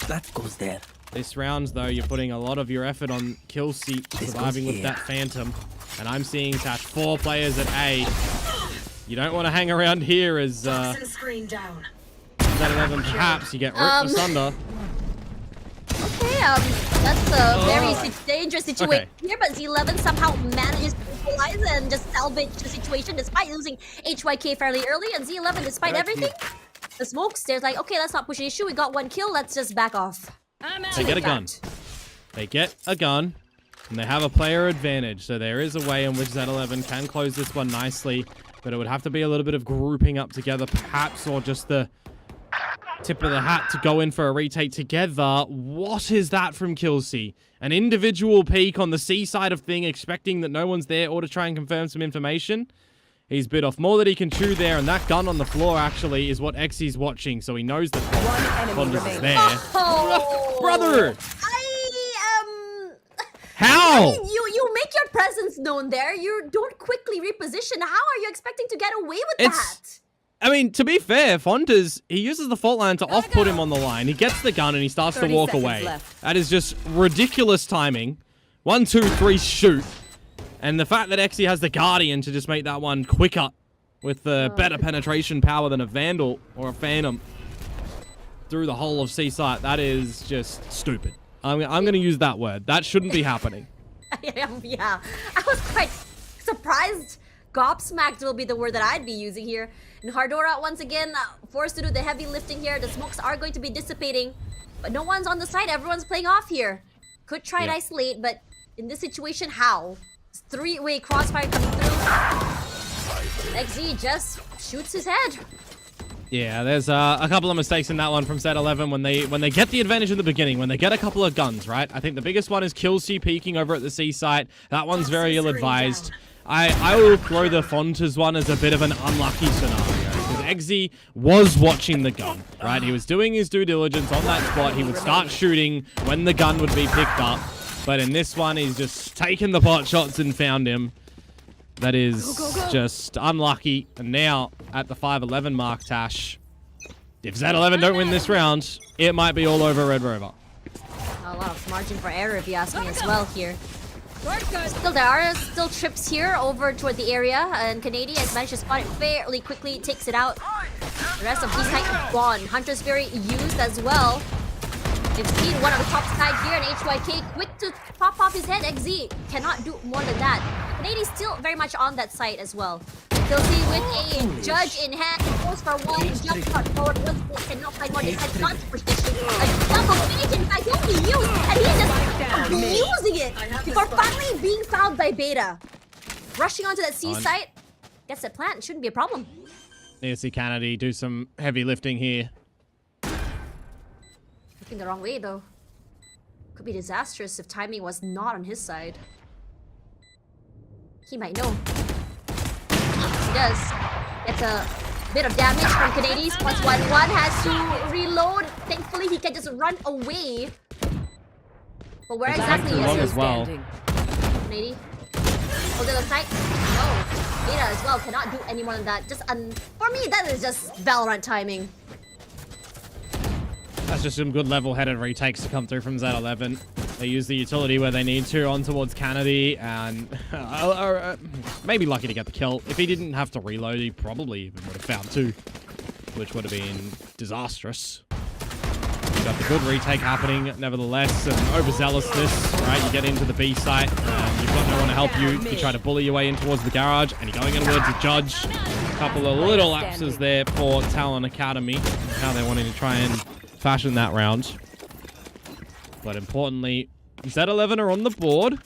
That goes there. This round, though, you're putting a lot of your effort on kill seat, surviving with that Phantom. And I'm seeing Tash 4 players at A. You don't want to hang around here as Toxin screen down. Z11 perhaps. You get ripped asunder. Okay, that's a very dangerous situation Okay. here, but Z11 somehow manages to equalize and just salvage the situation despite losing HYK fairly early, and Z11, despite everything, the smokes, they're like, okay, let's not push an issue, we got 1 kill, let's just back off. I'm out. They get a gun. They get a gun, and they have a player advantage. So there is a way in which Z11 can close this one nicely, but it would have to be a little bit of grouping up together, perhaps, or just the tip of the hat to go in for a retake together. What is that from Killsey? An individual peek on the C side of thing, expecting that no one's there, or to try and confirm some information. He's bit off more than he can chew there, and that gun on the floor actually is what Exy's watching, so he knows that One enemy Fondas is remaining. there. Oh, Brother! I How? You make your presence known there. You don't quickly reposition. How are you expecting to get away with that? I mean, to be fair, Fontas, he uses the fault line to off-put him on the line. He gets the gun and he starts to 30 walk seconds away. left. That is just ridiculous timing. 1, 2, 3, shoot. And the fact that Exy has the Guardian to just make that one quicker with the better penetration power than a Vandal or a Phantom through the whole of C site, that is just stupid. I'm going to use that word. That shouldn't be happening. Yeah, I was quite surprised. Gobsmacked will be the word that I'd be using here. And Hardora, once again, forced to do the heavy lifting here. The smokes are going to be dissipating. But no one's on the side. Everyone's playing off here. Could try and isolate, but in this situation, how? 3-way crossfire coming through. XZ just shoots his head. Yeah, there's a couple of mistakes in that one from Z11 when they get the advantage in the beginning, when they get a couple of guns, right? I think the biggest one is Killsea peeking over at the C site. That one's very ill-advised. I will throw the Fontas one as a bit of an unlucky scenario, because Eggsy was watching the gun, right? He was doing his due diligence on that spot. He would start shooting when the gun would be picked up, but in this one, he's just taken the pot shots and found him. That is just unlucky. And now, at the 5-11 mark, Tash, if Z11 don't win this round, it might be all over Red Rover. A lot of margin for error, if you ask me as well here. Still, there are still trips here over toward the area, and Canadian has managed to spot it fairly quickly, takes it out. The rest of these side gone. Hunter's Fury used as well. They've seen one on the top side here, and HYK quick to pop off his head. XZ cannot do more than that. Canadian still very much on that side as well. Killsea with a judge in hand, he goes for one, jump shot forward, once cannot find more defense, not superstition. A double finish, in fact, he only used, and he's just abusing it before finally being found by Beta. Rushing onto that C site, gets that plant, shouldn't be a problem. Need to see Kennedy do some heavy lifting here. Looking the wrong way though. Could be disastrous if timing was not on his side. He might know. He does. Gets a bit of damage from Canadian. Spots 1-1, has to reload. Thankfully, he can just run away. But where exactly too is long he? as well. Canadian. Oh, the other side? No. Beta as well cannot do any more than that. Just for me, that is just Valorant timing. That's just some good level-headed retakes to come through from Z11. They use the utility where they need to on towards Kennedy, and maybe lucky to get the kill. If he didn't have to reload, he probably even would have found two, which would have been disastrous. You've got the good retake happening, nevertheless, and overzealousness, right? You get into the B site, and you've got no one to help you. You try to bully your way in towards the garage, and you're going in towards the judge. A couple of little lapses there for TLNA Academy, and how they wanted to try and fashion that round. But importantly, Z11 are on the board.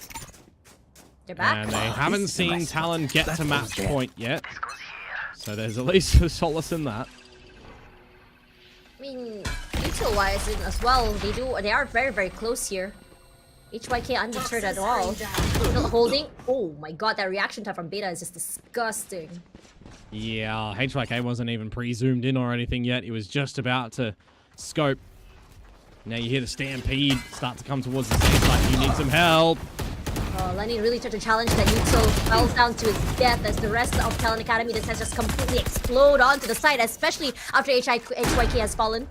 They're back. And they haven't seen Talon get to match point yet. So there's at least a solace in that. I mean, neutral-wise as well, they are very, very close here. HYK undeterred at all. Still holding. Oh my god, that reaction time from Beta is just disgusting. Yeah, HYK wasn't even pre-zoomed in or anything yet. He was just about to scope. Now you hear the stampede start to come towards the same side. You need some help. Oh, Lenny really tried to challenge that neutral. Falls down to his death as the rest of TLNA Academy has just completely explode onto the side, especially after HYK has fallen.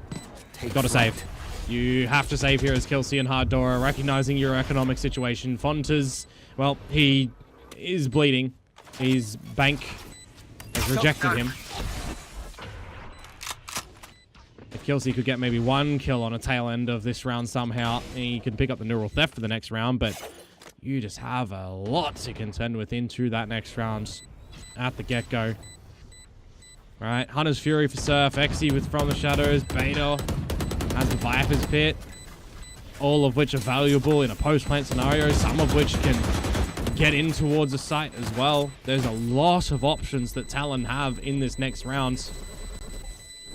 You've got to save. You have to save here as Killsea and Harddora, recognizing your economic situation. Fontas, well, he is bleeding. His bank has rejected him. If Killsea could get maybe one kill on a tail end of this round somehow, he can pick up the neural theft for the next round, but you just have a lot to contend with into that next round at the get-go. Right, Hunter's Fury for Surf, Exy with From the Shadows, Beta has the Viper's Pit, all of which are valuable in a post-plant scenario, some of which can get in towards the site as well. There's a lot of options that Talon have in this next round.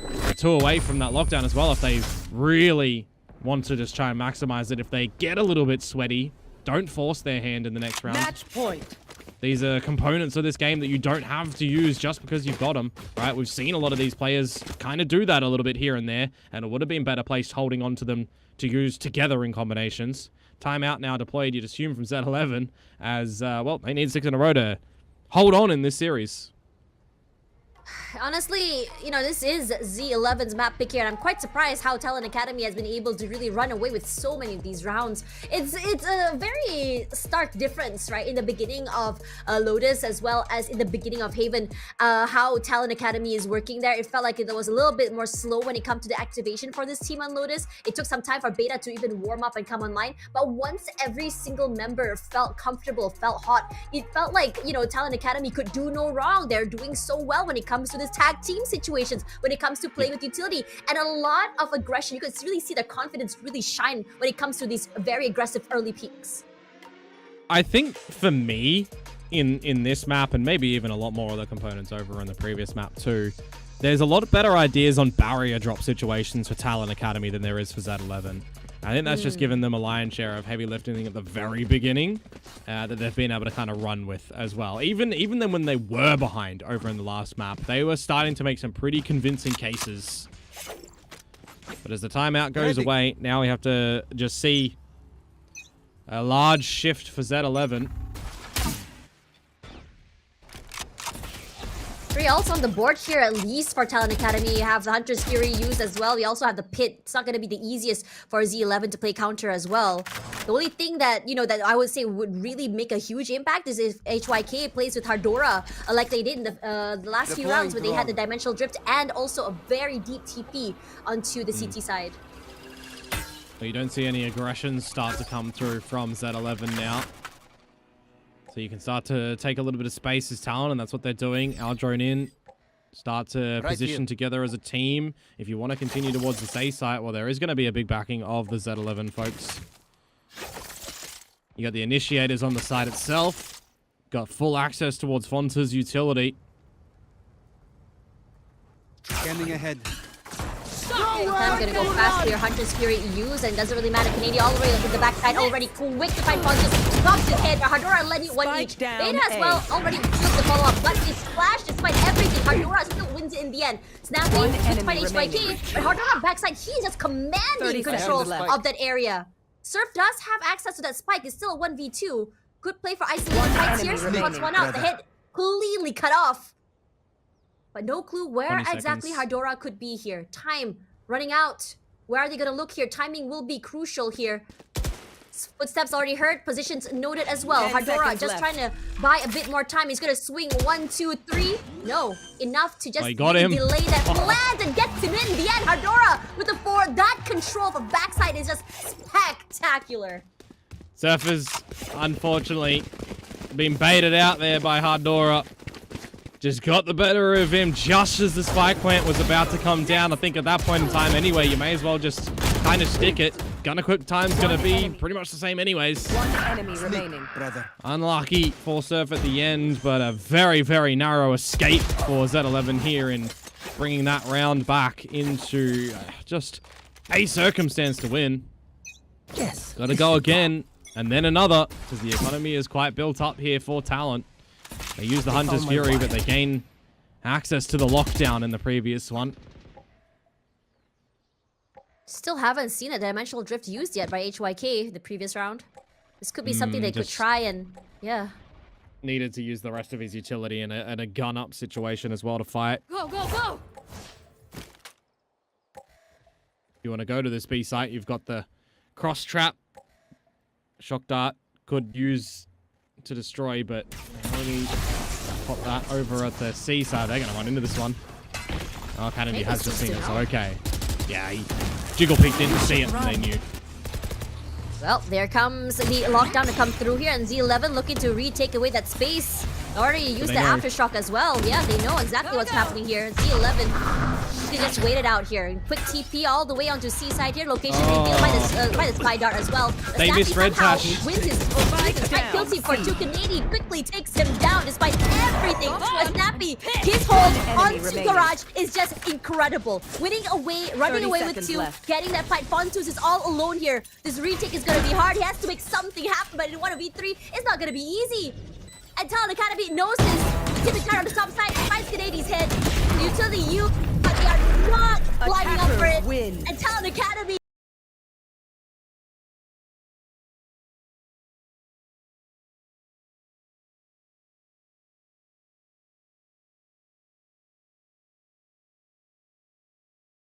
They're 2 away from that lockdown as well if they really want to just try and maximize it. If they get a little bit sweaty, don't force their hand in the next round. Match point. These are components of this game that you don't have to use just because you've got them, right? We've seen a lot of these players kind of do that a little bit here and there, and it would have been better placed holding on to them to use together in combinations. Timeout now deployed, you'd assume, from Z11, as, well, they need 6 in a row to hold on in this series. Honestly, you know, this is Z11's map pick here, and I'm quite surprised how TLNA Academy has been able to really run away with so many of these rounds. It's a very stark difference, right, in the beginning of Lotus as well as in the beginning of Haven, how TLNA Academy is working there. It felt like it was a little bit more slow when it comes to the activation for this team on Lotus. It took some time for Beta to even warm up and come online, but once every single member felt comfortable, felt hot, it felt like, you know, TLNA Academy could do no wrong. They're doing so well when it comes to this tag team situations, when it comes to playing with utility, and a lot of aggression. You can really see their confidence really shine when it comes to these very aggressive early peaks. I think for me, in this map, and maybe even a lot more other components over in the previous map too, There's a lot of better ideas on barrier drop situations for TLNA Academy than there is for Z11. I think that's just given them a lion's share of heavy lifting at the very beginning that they've been able to kind of run with as well. Even then when they were behind over in the last map, they were starting to make some pretty convincing cases. But as the timeout goes away, now we have to just see a large shift for Z11. 3 ults on the board here, at least for TLNA Academy. You have the Hunter's Fury used as well. We also have the Pit. It's not going to be the easiest for Z11 to play counter as well. The only thing that, that I would say would really make a huge impact is if HYK plays with Hardora like they did in the last few rounds where they had the Dimensional Drift and also a very deep TP onto the CT side. But you don't see any aggression start to come through from Z11 now. So you can start to take a little bit of space as Talon, and that's what they're doing. Our drone in. Start to position together as a team. If you want to continue towards the A site, well, there is going to be a big backing of the Z11 folks. You got the initiators on the site itself. Got full access towards Fonta's utility. Scanning ahead. I'm gonna go fast for your Hunter's Fury use, and doesn't really matter. Canadian all the way to the backside already. Quick to find Fonta's. Drops his head. Hardora letting one Spike each. down Beta as well already used the follow-up, but it's Splash despite everything. Hardora still wins it in the end. Snapping despite HYK, but Hardora backside, he's just commanding control of that area. Surf does have access to that spike. It's still a 1v2. Good play for Isolation fights here. Shots one out. The head cleanly cut off. But no clue where exactly Hardora could be here. Time running out. Where are they going to look here? Timing will be crucial here. Footsteps already heard. Positions noted as well. Hardora just trying to buy a bit more time. He's going to swing 1, 2, 3. No. Enough to just delay that plans and gets him in the end. Hardora with the 4. That control for backside is just spectacular. Surfer's, unfortunately, been baited out there by Hardora. Just got the better of him just as the spike plant was about to come down. I think at that point in time anyway, you may as well just kind of stick it. Gunner quick time's going to be pretty much the same anyways. One enemy remaining. Unlucky for Surf at the end, but a very, very narrow escape for Z11 here in bringing that round back into just a circumstance to win. Yes. Got to go again, and then another, because the economy is quite built up here for Talent. They use the Hunter's Fury, but they gain access to the lockdown in the previous one. Still haven't seen a Dimensional Drift used yet by HYK the previous round. This could be something they could try and, yeah. Needed to use the rest of his utility in a gun-up situation as well to fight. Go, go, go! If you want to go to this B site, you've got the cross trap. Shock dart could use to destroy, but they only pop that over at the C side. They're going to run into this one. Oh, Kennedy has just seen it, so okay. Yeah, he jiggle peeked in to see it, and they knew. Well, there comes the lockdown to come through here, and Z11 looking to retake away that space. Already used the aftershock as well. Yeah, they know exactly what's happening here. Z11, they just waited out here. Quick TP all the way onto C side here. Location revealed by the spy dart as well. They missed red touch. Wins his kill team for 2. Canadian quickly takes him down despite everything. Snappy, his hold onto Garage is just incredible. Running away with 2, getting that fight. Fontus is all alone here. This retake is going to be hard. He has to make something happen, but in 1v3, it's not going to be easy. And TLNA Academy knows this. Timothy on the top side finds Canadian's head. Utility but they are not lining up for it. And TLNA Academy